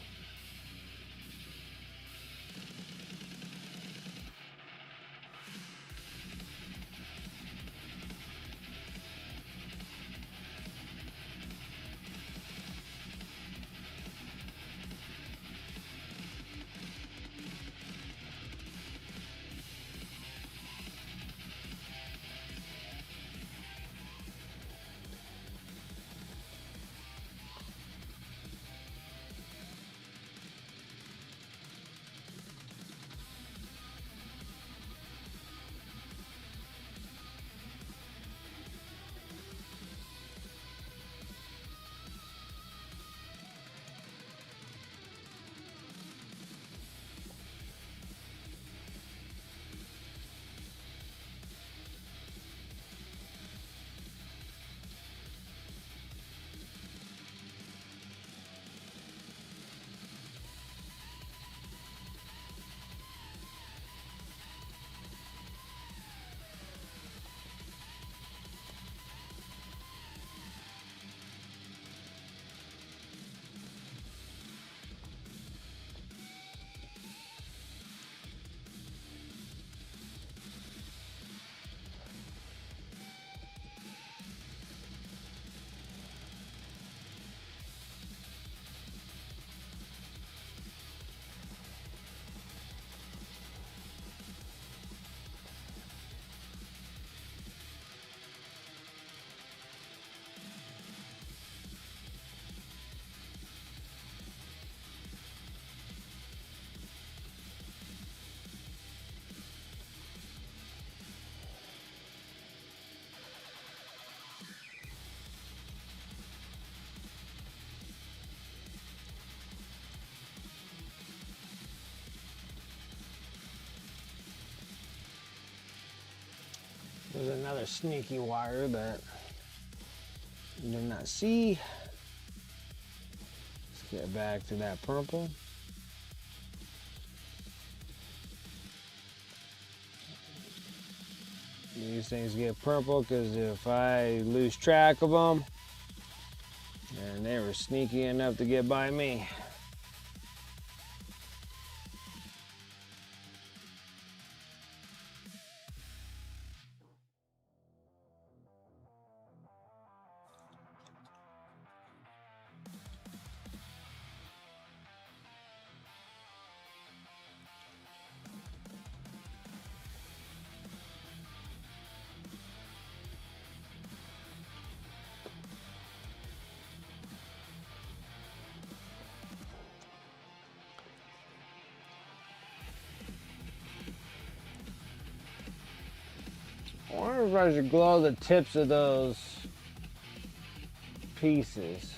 There's another sneaky wire that you did not see. Let's get back to that purple. These things get purple because if I lose track of them, and they were sneaky enough to get by me. I wonder if I should glow the tips of those pieces.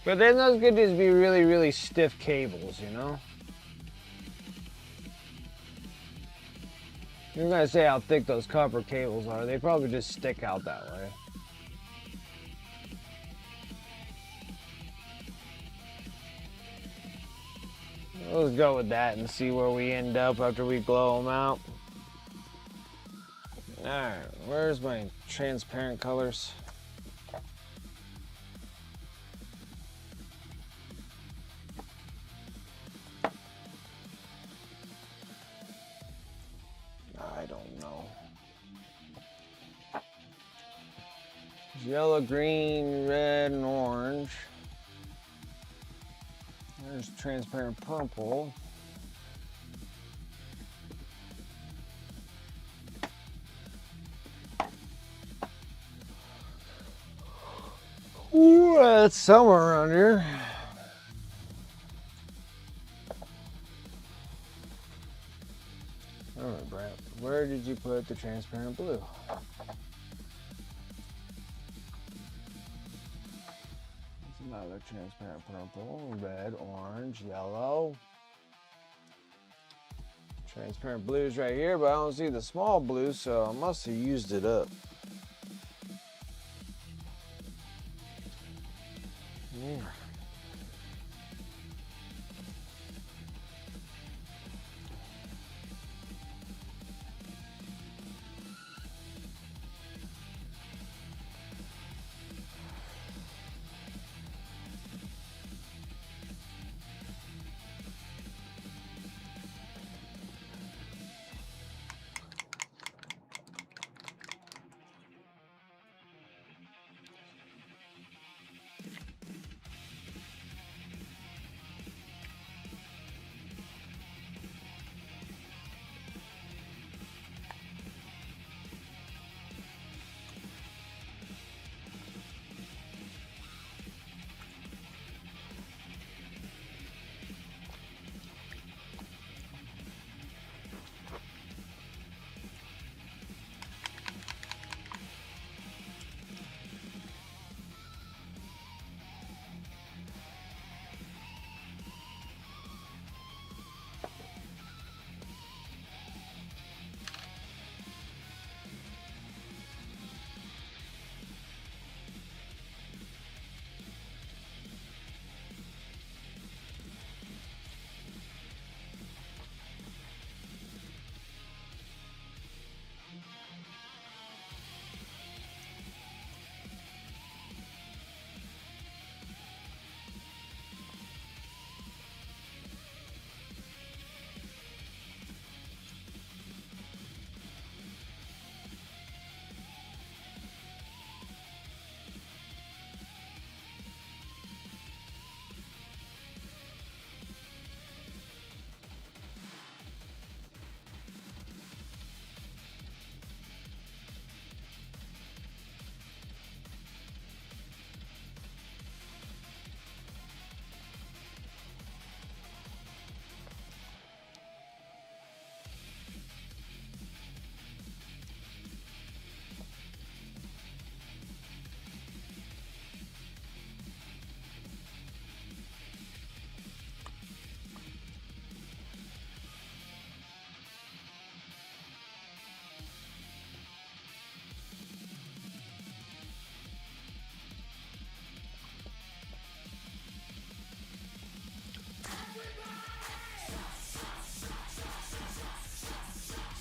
But then those could just be really, really stiff cables, you know? You're gonna say how thick those copper cables are. They probably just stick out that way. Let's go with that and see where we end up after we glow them out. Alright, where's my transparent colors? I don't know. Yellow, green, red, and orange. There's transparent purple. Well, it's somewhere around here. All right, Brent. Where did you put the transparent blue? It's another transparent purple, red, orange, yellow. Transparent blues right here, but I don't see the small blue, so I must have used it up. Yeah.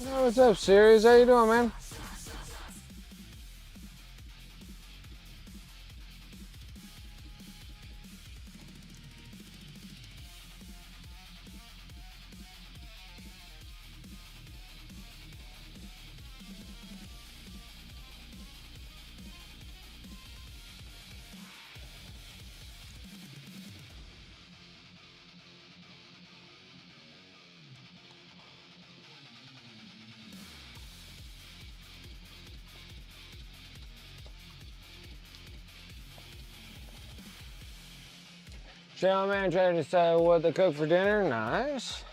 Oh, what's up, Sirius? How you doing, man? Shall man trying to decide what to cook for dinner? Nice.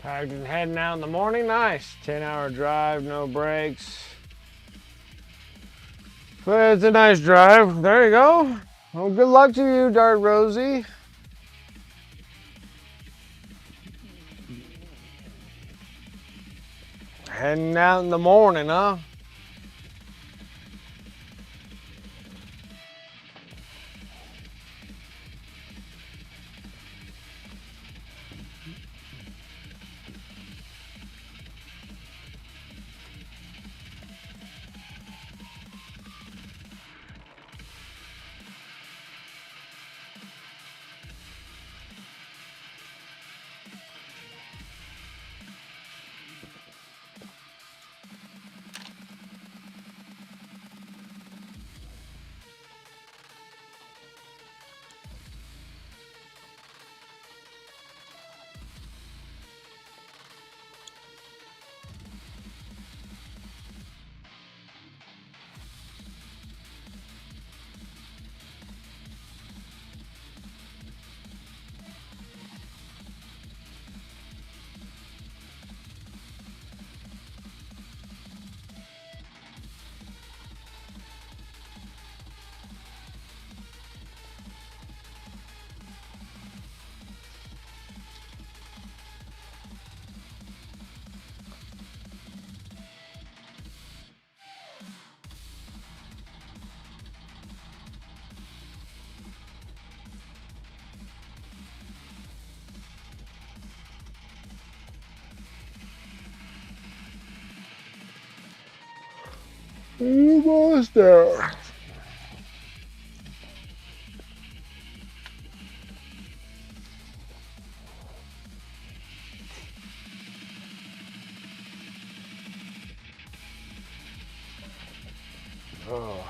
Packed and heading out in the morning. Nice. 10-hour drive, no breaks. But it's a nice drive. There you go. Well, good luck to you, Dart Rosie. Heading out in the morning, huh? Almost there. Oh.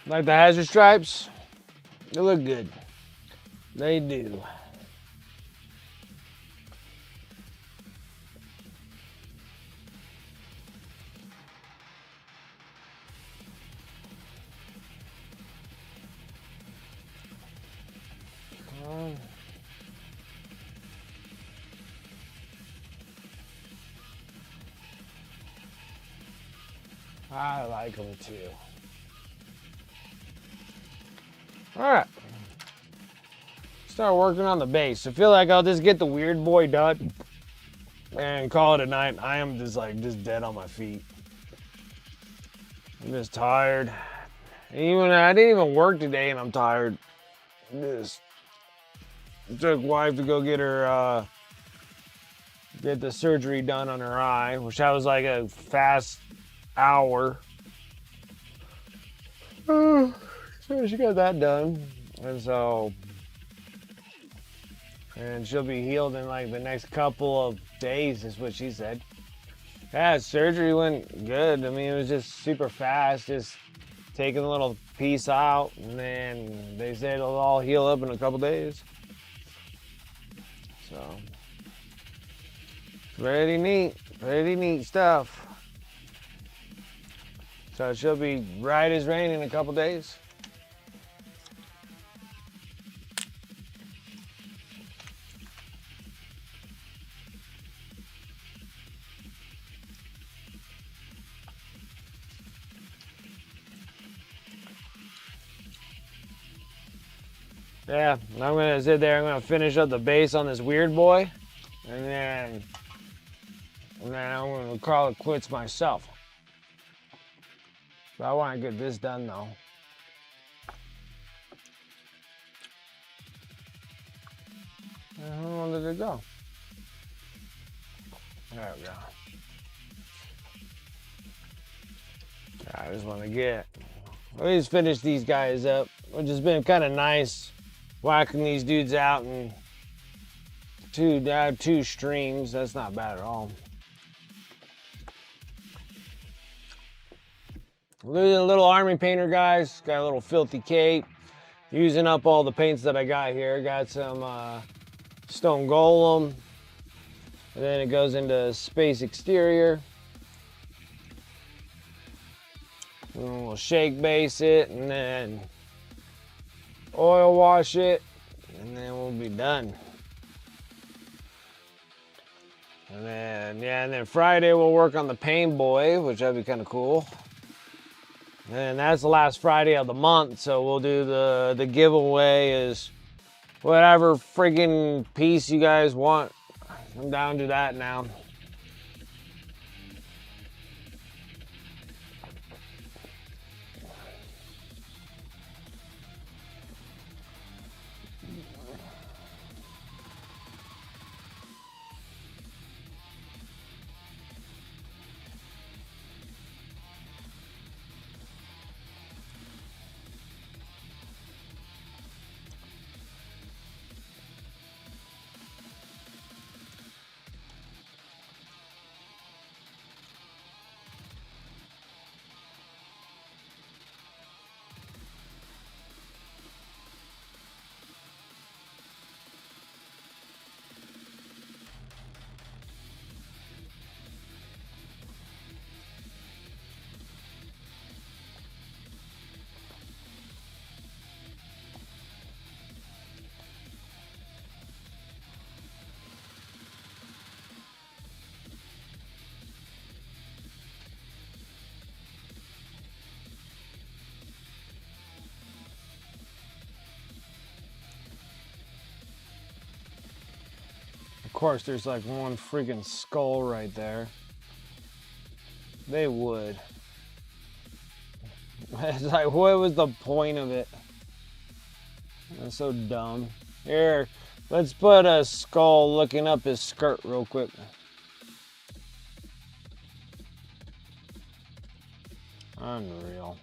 Like the hazard stripes? They look good. They do. I like them too. All right. Start working on the bass. I feel like I'll just get the Weird Boy done and call it a night. I am just dead on my feet. I'm just tired. I didn't even work today and I'm tired. Just took wife to go get her get the surgery done on her eye, which that was like a fast hour. So she got that done, and she'll be healed in like the next couple of days, is what she said. Yeah, surgery went good. I mean, it was just super fast, just taking a little piece out, and then they said it'll all heal up in a couple days. So, pretty neat stuff. So she'll be right as rain in a couple days. Yeah, I'm gonna sit there, I'm gonna finish up the bass on this Weird Boy, and then I'm gonna call it quits myself. But I wanna get this done though. How long did it go? There we go. I just wanna at least finish these guys up, which has been kind of nice. Whacking these dudes out and two streams. That's not bad at all. Little army painter, guys. Got a little filthy cape. Using up all the paints that I got here. Got some stone golem. And then it goes into space exterior. And we'll shake base it and then oil wash it. And then we'll be done. And then Friday we'll work on the Pain Boy, which that'd be kind of cool. And that's the last Friday of the month, so we'll do the giveaway is whatever friggin' piece you guys want. I'm down to that now. Of course, there's like one freaking skull right there. They would. It's like, what was the point of it? That's so dumb. Here, let's put a skull looking up his skirt real quick. Unreal.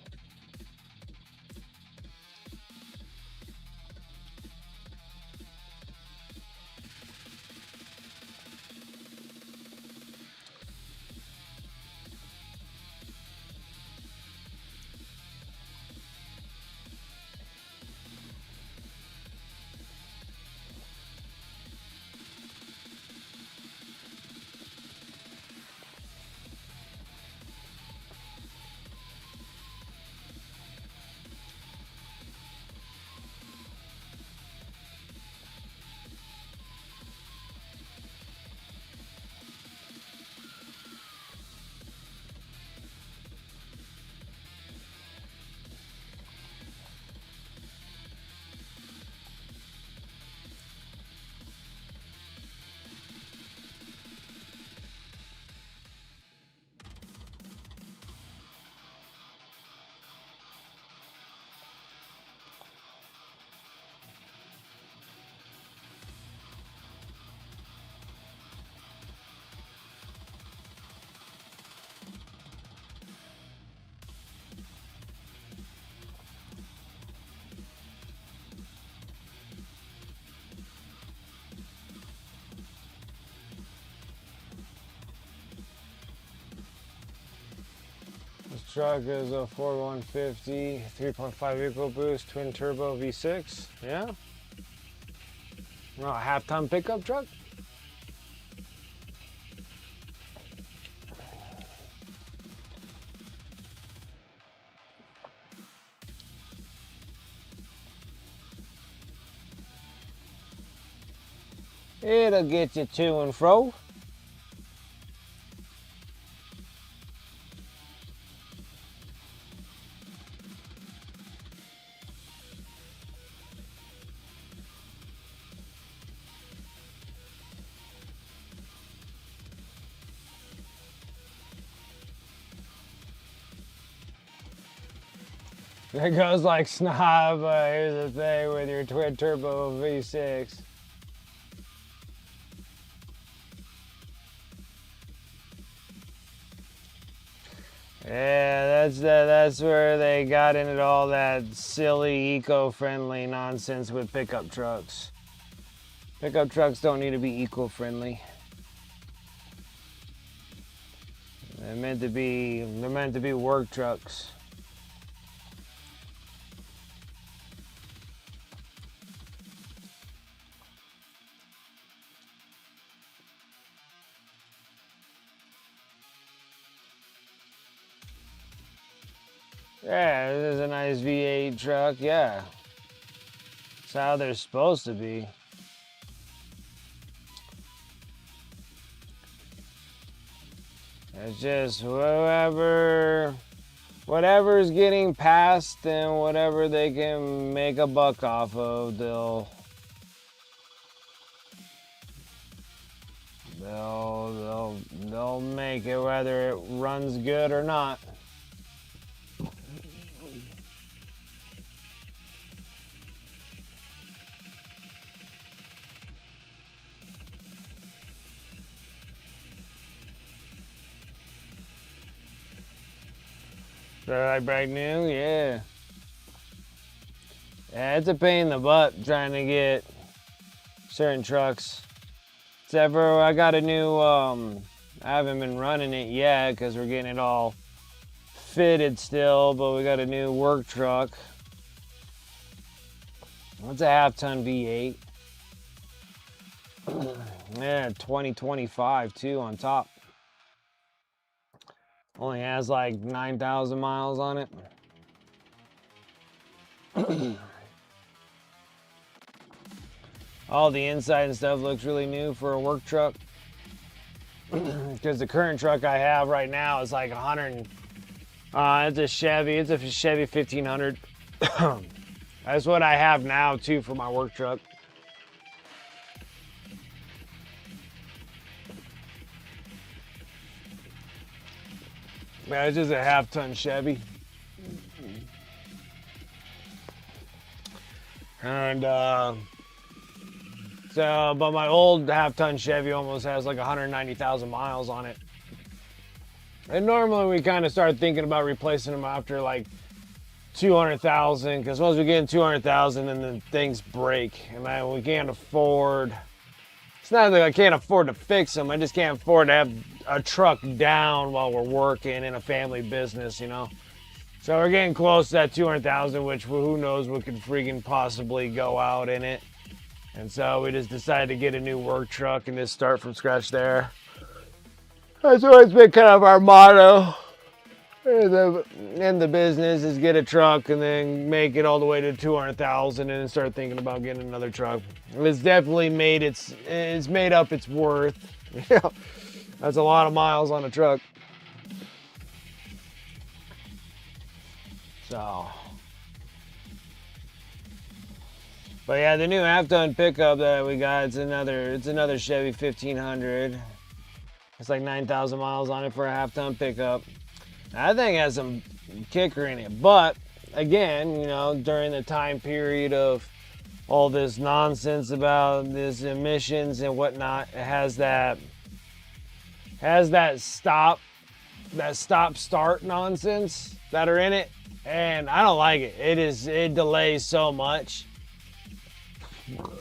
This truck is a Ford 150, 3.5 EcoBoost, twin turbo V6. Yeah. Oh, a half-ton pickup truck. It'll get you to and fro. It goes like snob, here's the thing with your twin turbo V6. Yeah, that's where they got into all that silly eco-friendly nonsense with pickup trucks. Pickup trucks don't need to be eco-friendly. They're meant to be work trucks. Yeah, this is a nice V8 truck, yeah. That's how they're supposed to be. It's just whatever's getting passed and whatever they can make a buck off of, they'll make it whether it runs good or not. I brand new, yeah. Yeah, it's a pain in the butt trying to get certain trucks. Except for I got a new, I haven't been running it yet because we're getting it all fitted still, but we got a new work truck. It's a half-ton V8. Yeah, 2025 too on top. Only has like 9,000 miles on it. All the inside and stuff looks really new for a work truck. Because the current truck I have right now is like 100. It's a Chevy 1500. That's what I have now too for my work truck. Yeah, it's just a half-ton Chevy. And but my old half-ton Chevy almost has like 190,000 miles on it. And normally we kind of start thinking about replacing them after like 200,000, because once we get in 200,000, then the things break, and we can't afford. It's not that I can't afford to fix them. I just can't afford to have a truck down while we're working in a family business, you know. So we're getting close to that 200,000, which who knows what could freaking possibly go out in it. And so we just decided to get a new work truck and just start from scratch there. That's always been kind of our motto in the business, is get a truck and then make it all the way to 200,000 and then start thinking about getting another truck. It's definitely made it's made up its worth. Yeah, that's a lot of miles on a truck. So, but yeah, the new half-ton pickup that we got, it's another Chevy 1500. It's like 9,000 miles on it for a half-ton pickup. I think it has some kicker in it, but again, you know, during the time period of all this nonsense about this emissions and whatnot, it has that stop start nonsense that are in it, and I don't like it. It delays so much,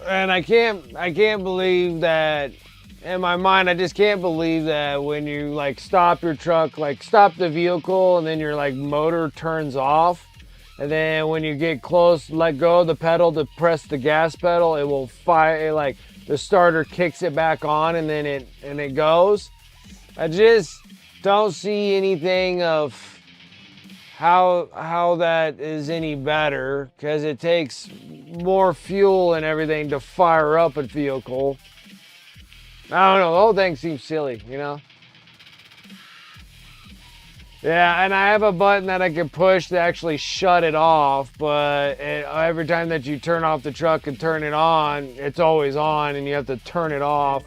and I can't believe that. In my mind, I just can't believe that when you like stop your truck, like stop the vehicle, and then your like motor turns off, and then when you get close, let go of the pedal to press the gas pedal, it will fire. Like the starter kicks it back on, and then it goes. I just don't see anything of how that is any better, because it takes more fuel and everything to fire up a vehicle. I don't know, the whole thing seems silly, you know? Yeah, and I have a button that I can push to actually shut it off, but every time that you turn off the truck and turn it on, it's always on, and you have to turn it off.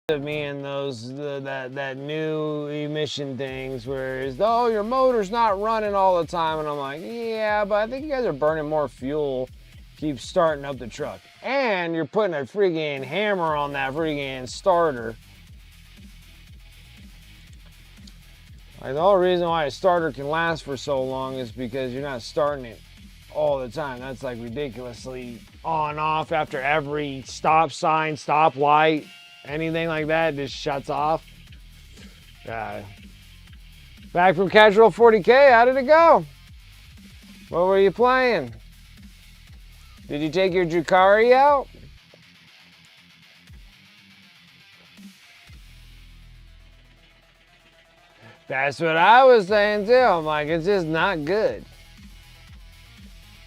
Me and that new emission things where it's, oh, your motor's not running all the time, and I'm like, yeah, but I think you guys are burning more fuel. Keep starting up the truck, and you're putting a freaking hammer on that freaking starter, Like the whole reason why a starter can last for so long is because you're not starting it all the time. That's like ridiculously on off after every stop sign, stop light, anything like that just shuts off. Back from Casual 40K, how did it go? What were you playing? Did you take your Drukari out? That's what I was saying too. I'm like, it's just not good.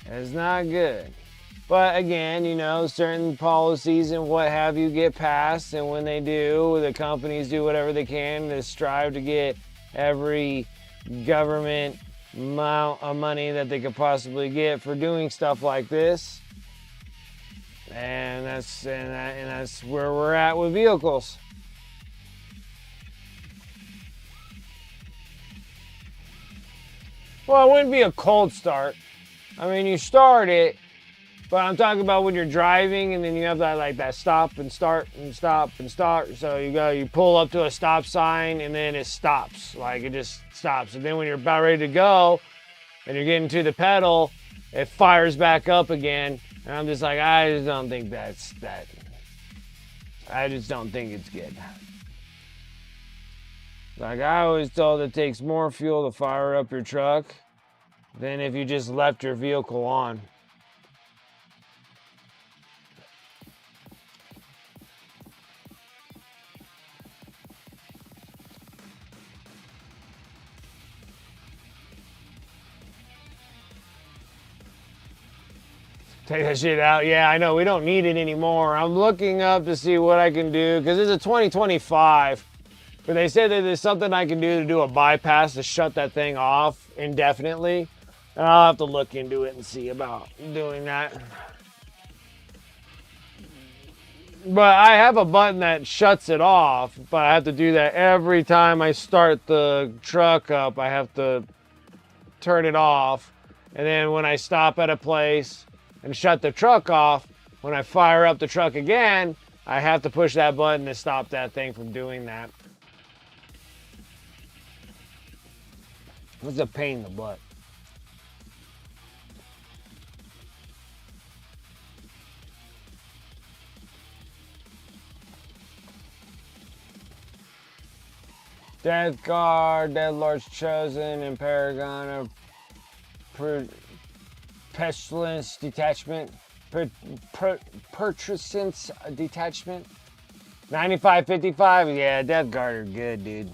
It's not good. But again, you know, certain policies and what have you get passed, and when they do, the companies do whatever they can to strive to get every government amount of money that they could possibly get for doing stuff like this. And that's where we're at with vehicles. Well, it wouldn't be a cold start. I mean, you start it, but I'm talking about when you're driving and then you have that stop and start and stop and start. So you pull up to a stop sign and then it stops. Like it just stops. And then when you're about ready to go and you're getting to the pedal, it fires back up again. And I'm just like, I just don't think that's that. I just don't think it's good. Like I always told, it takes more fuel to fire up your truck than if you just left your vehicle on. Take that shit out. Yeah, I know. We don't need it anymore. I'm looking up to see what I can do because it's a 2025. But they said that there's something I can do a bypass to shut that thing off indefinitely. And I'll have to look into it and see about doing that. But I have a button that shuts it off, but I have to do that every time I start the truck up. I have to turn it off. And then when I stop at a place and shut the truck off, when I fire up the truck again, I have to push that button to stop that thing from doing that. It's a pain in the butt. Death Guard, Dead Lord's Chosen, and Paragon of Pestilence Detachment. Purchasance Detachment. 95.55, yeah, Death Guard are good, dude.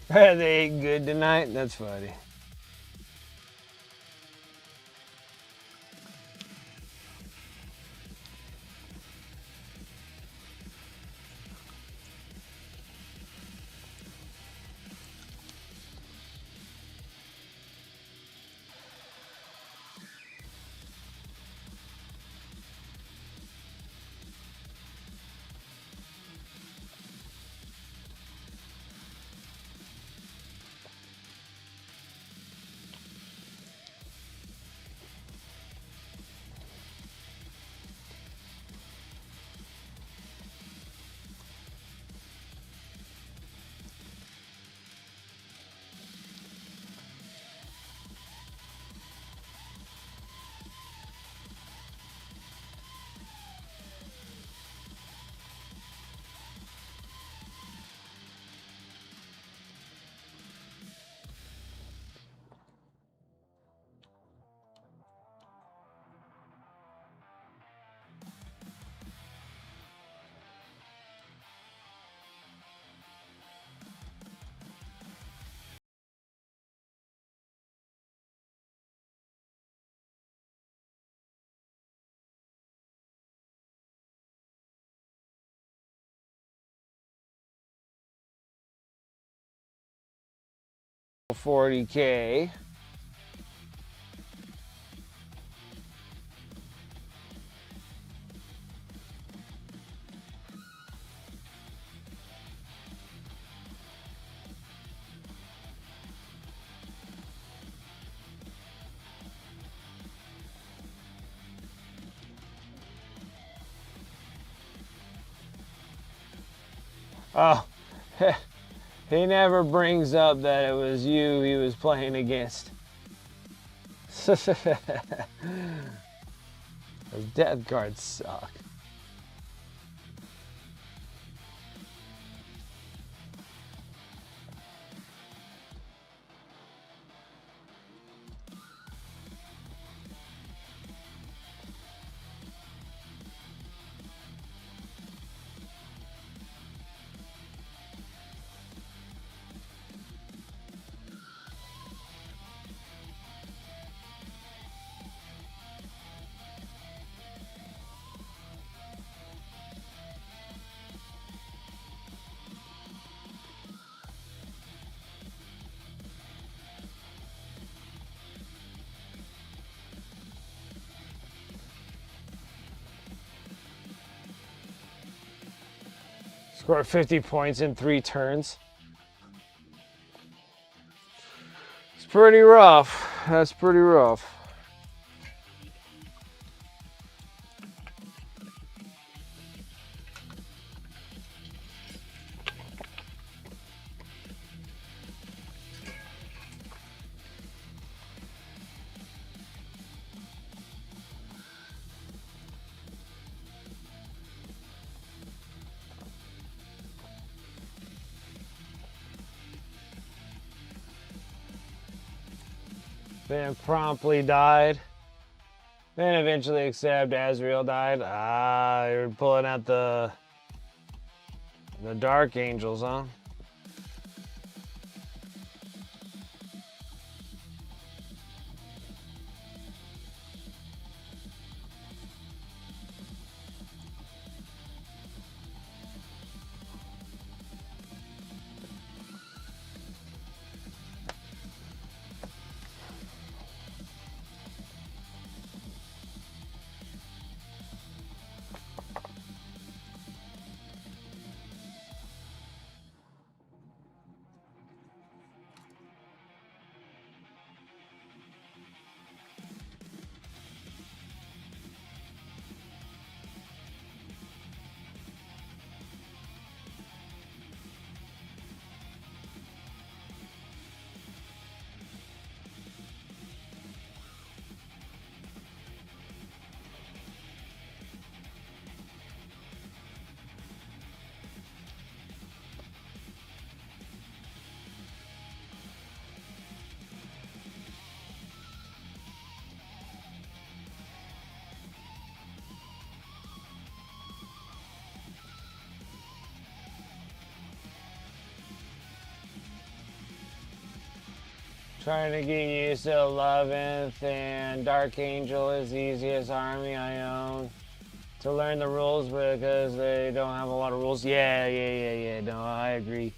They ate good tonight? That's funny. $40K. Oh, he never brings up that it was you he was playing against. Those death cards suck. Scored 50 points in 3 turns. It's pretty rough. That's pretty rough. Then promptly died. Then eventually except Azrael died. Ah, you're pulling out the Dark Angels, huh? Trying to get used to 11th and Dark Angel is the easiest army I own. To learn the rules because they don't have a lot of rules. Yeah. No, I agree.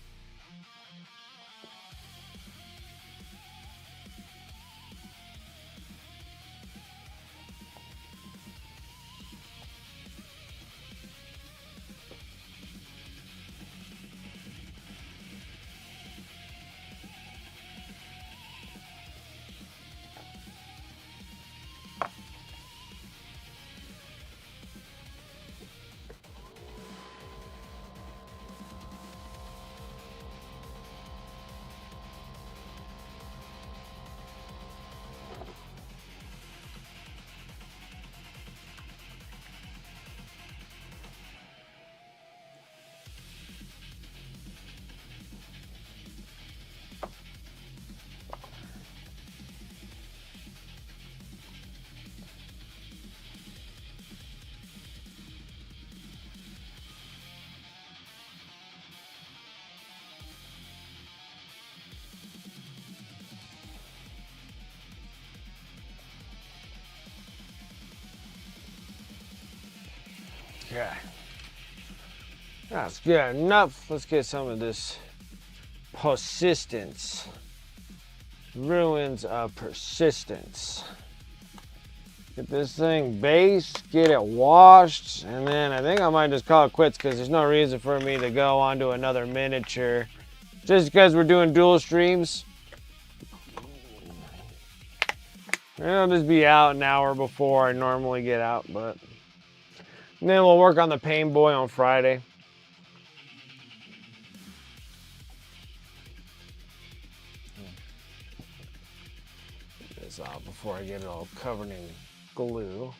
Okay. That's good enough. Let's get some of this persistence. Ruins of persistence. Get this thing based, get it washed, and then I think I might just call it quits because there's no reason for me to go on to another miniature. Just because we're doing dual streams. And I'll just be out an hour before I normally get out, but and then we'll work on the Pain Boy on Friday. Get this out before I get it all covered in glue.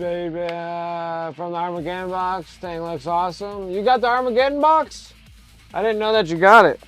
baby. From the Armageddon box. Thing looks awesome. You got the Armageddon box? I didn't know that you got it.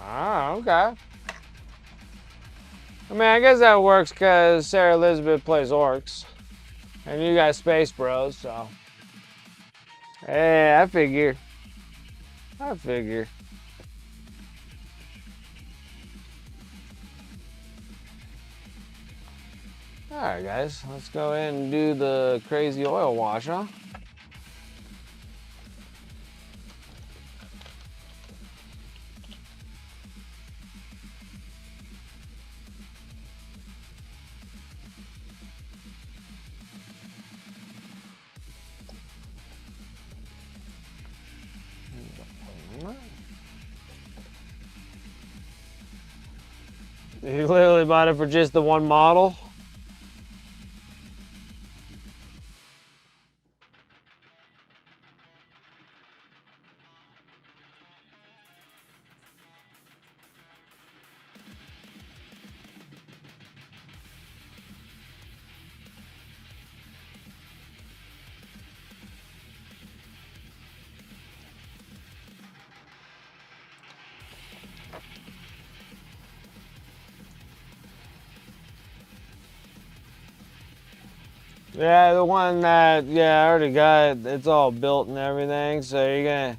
Ah, okay. I mean, I guess that works because Sarah Elizabeth plays orcs. And you got Space Bros, so. Hey, I figure. I figure. Alright, guys. Let's go ahead and do the crazy oil wash, huh? You literally bought it for just the one model? Yeah, the one that, yeah, I already got it. It's all built and everything, so you're gonna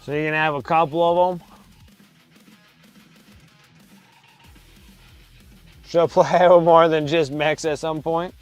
have a couple of them. She'll play with more than just mechs at some point.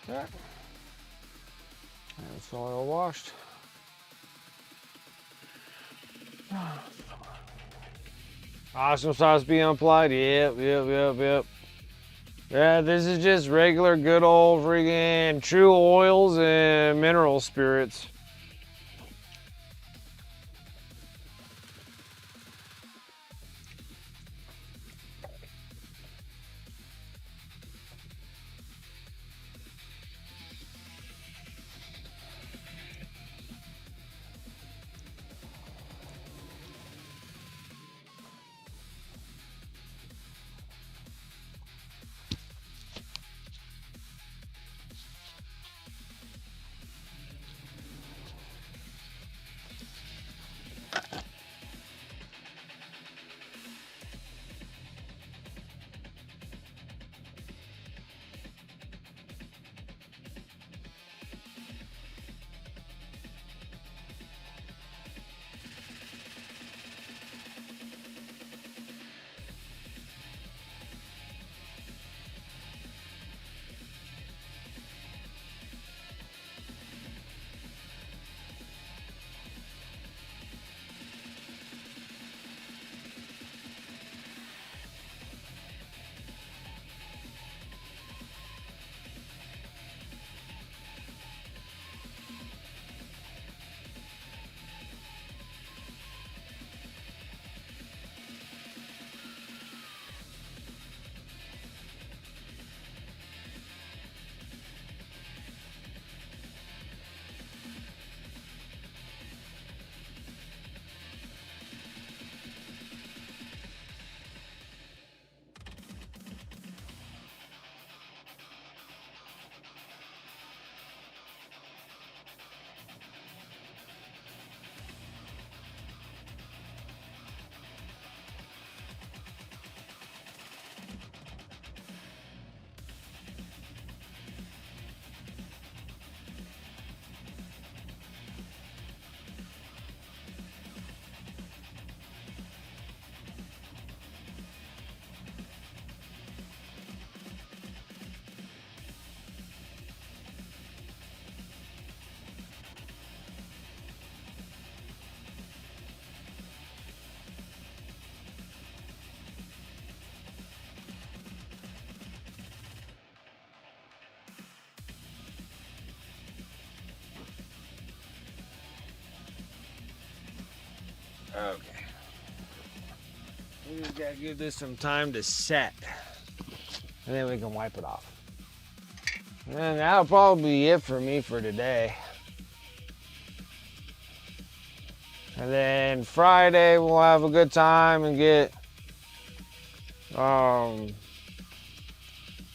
Okay. And it's oil washed. Awesome sauce being applied. Yep. Yeah, this is just regular good old freaking true oils and mineral spirits. Okay. We just gotta give this some time to set. And then we can wipe it off. And that'll probably be it for me for today. And then Friday we'll have a good time and get all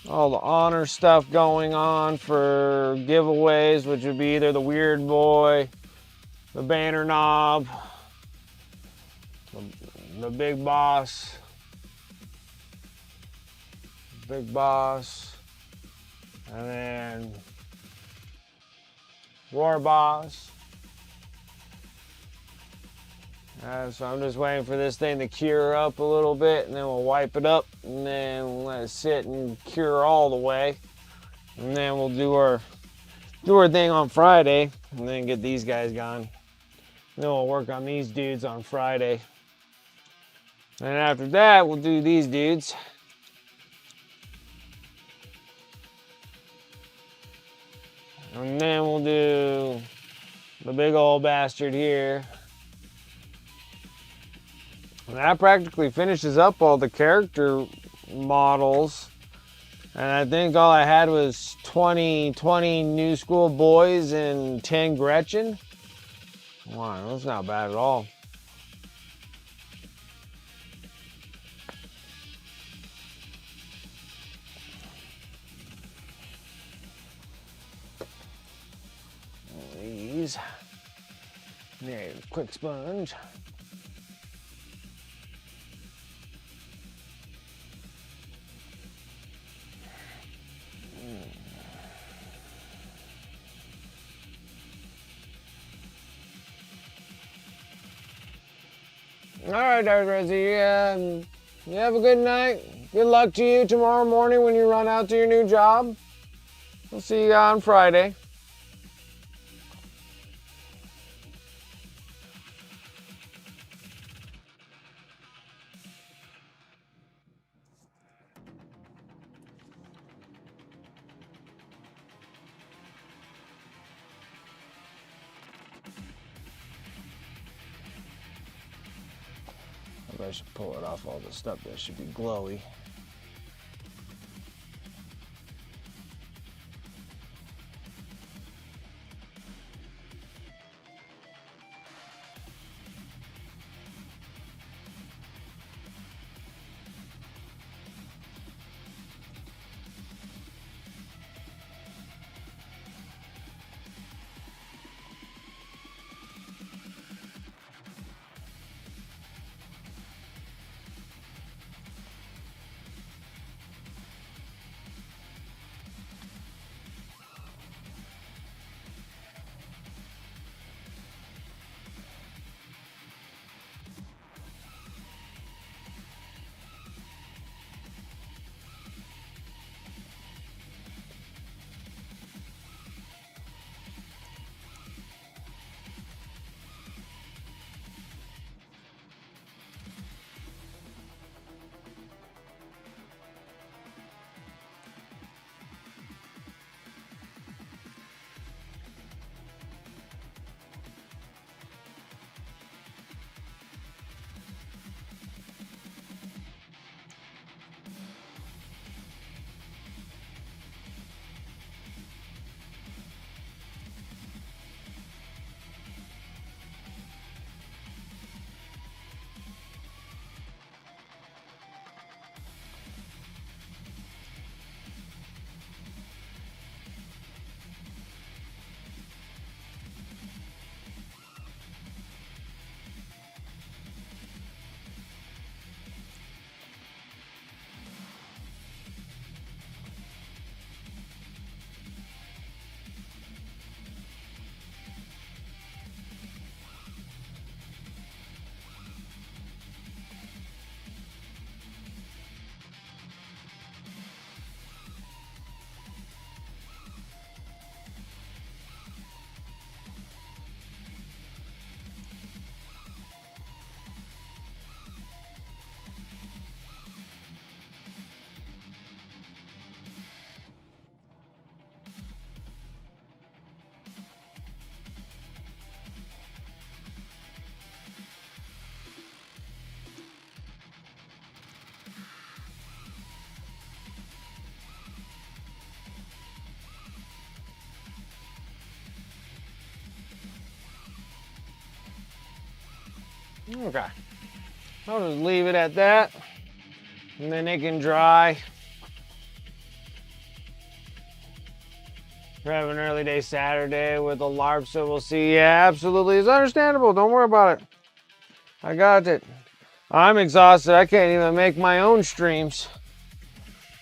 the honor stuff going on for giveaways, which would be either the Weird Boy, the Banner Knob, the Big Boss, and then Roar Boss. So I'm just waiting for this thing to cure up a little bit, and then we'll wipe it up, and then we'll let it sit and cure all the way, and then we'll do our thing on Friday, and then get these guys gone. Then we'll work on these dudes on Friday, and after that we'll do these dudes. And then we'll do the big old bastard here. And that practically finishes up all the character models. And I think all I had was 20 New School Boys and 10 Gretchen. Wow, that's not bad at all. These. There, quick sponge. All right, Dr. Rezzy, you have a good night. Good luck to you tomorrow morning when you run out to your new job. We'll see you on Friday. I should pull it off all the stuff that should be glowy. Okay, I'll just leave it at that, and then it can dry. We're having an early day Saturday with a LARP, so we'll see. Yeah, absolutely, it's understandable. Don't worry about it. I got it. I'm exhausted. I can't even make my own streams.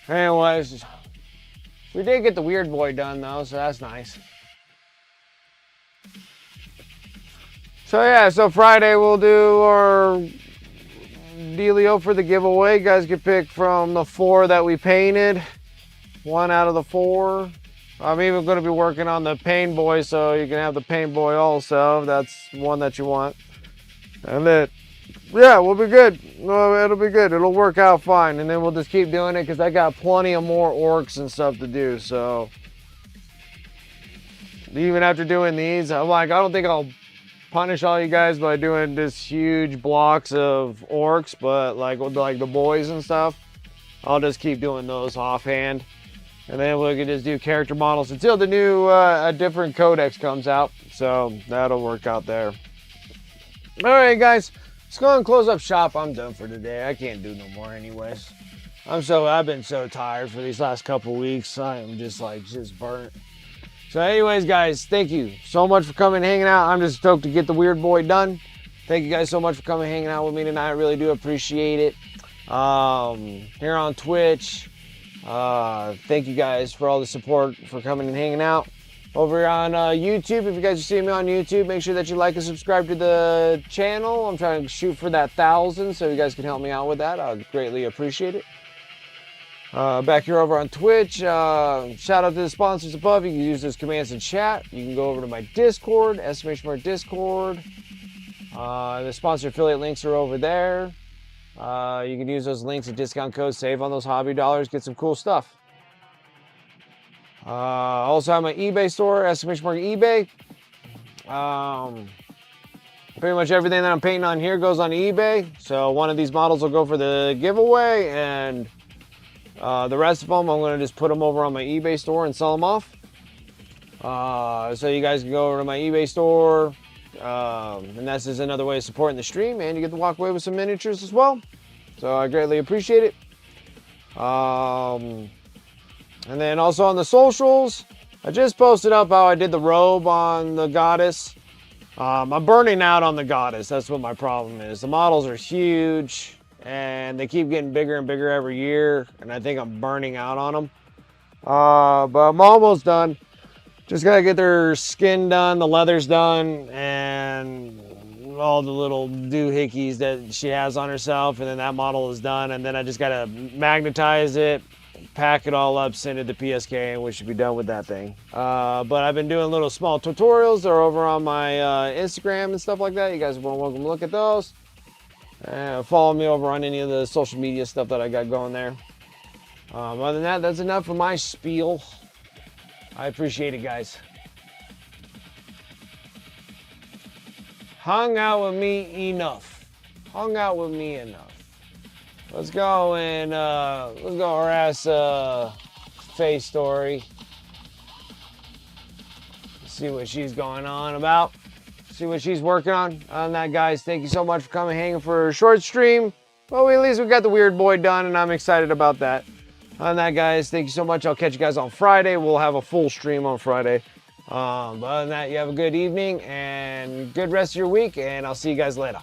Anyways, we did get the Weird Boy done though, so that's nice. So yeah, so Friday we'll do our dealio for the giveaway. You guys can pick from the 4 that we painted. 1 out of the 4. I'm even going to be working on the Pain Boy, so you can have the Pain Boy also, if that's one that you want. And then, yeah, we'll be good. It'll be good. It'll work out fine. And then we'll just keep doing it because I got plenty of more orcs and stuff to do. So even after doing these, I'm like, I don't think I'll punish all you guys by doing this huge blocks of orcs, but like with like the boys and stuff, I'll just keep doing those offhand, and then we can just do character models until the new a different codex comes out. So that'll work out there. All right, guys, let's go and close up shop. I'm done for today. I can't do no more anyways. I've been so tired for these last couple weeks. I am just burnt. So anyways, guys, thank you so much for coming and hanging out. I'm just stoked to get the Weird Boy done. Thank you guys so much for coming and hanging out with me tonight. I really do appreciate it. Here on Twitch, thank you guys for all the support for coming and hanging out. Over on YouTube, if you guys are seeing me on YouTube, make sure that you like and subscribe to the channel. I'm trying to shoot for that 1,000, so you guys can help me out with that. I'd greatly appreciate it. Back here over on Twitch, shout out to the sponsors above. You can use those commands in chat. You can go over to my Discord, Estimation Mark Discord. The sponsor affiliate links are over there. You can use those links and discount codes, save on those hobby dollars, get some cool stuff. Also have my eBay store, Estimation Mark eBay. Pretty much everything that I'm painting on here goes on eBay. So one of these models will go for the giveaway, and the rest of them, I'm going to just put them over on my eBay store and sell them off. So you guys can go over to my eBay store. And that's just another way of supporting the stream, and you get to walk away with some miniatures as well. So I greatly appreciate it. And then also on the socials, I just posted up how I did the robe on the goddess. I'm burning out on the goddess. That's what my problem is. The models are huge, and they keep getting bigger and bigger every year, and I think I'm burning out on them. But I'm almost done. Just gotta get their skin done, the leather's done, and all the little doohickeys that she has on herself, and then that model is done, and then I just gotta magnetize it, pack it all up, send it to PSK, and we should be done with that thing. But I've been doing little small tutorials. They're over on my Instagram and stuff like that. You guys are welcome to look at those. Follow me over on any of the social media stuff that I got going there. Other than that, that's enough for my spiel. I appreciate it, guys. Hung out with me enough. Hung out with me enough. Let's go and let's go harass Faye Story. See what she's going on about. See what she's working on that, guys. Thank you so much for coming, hanging for a short stream. Well, at least we got the Weird Boy done, and I'm excited about that. On that, guys, thank you so much. I'll catch you guys on Friday. We'll have a full stream on Friday. But other than that, you have a good evening and good rest of your week, and I'll see you guys later.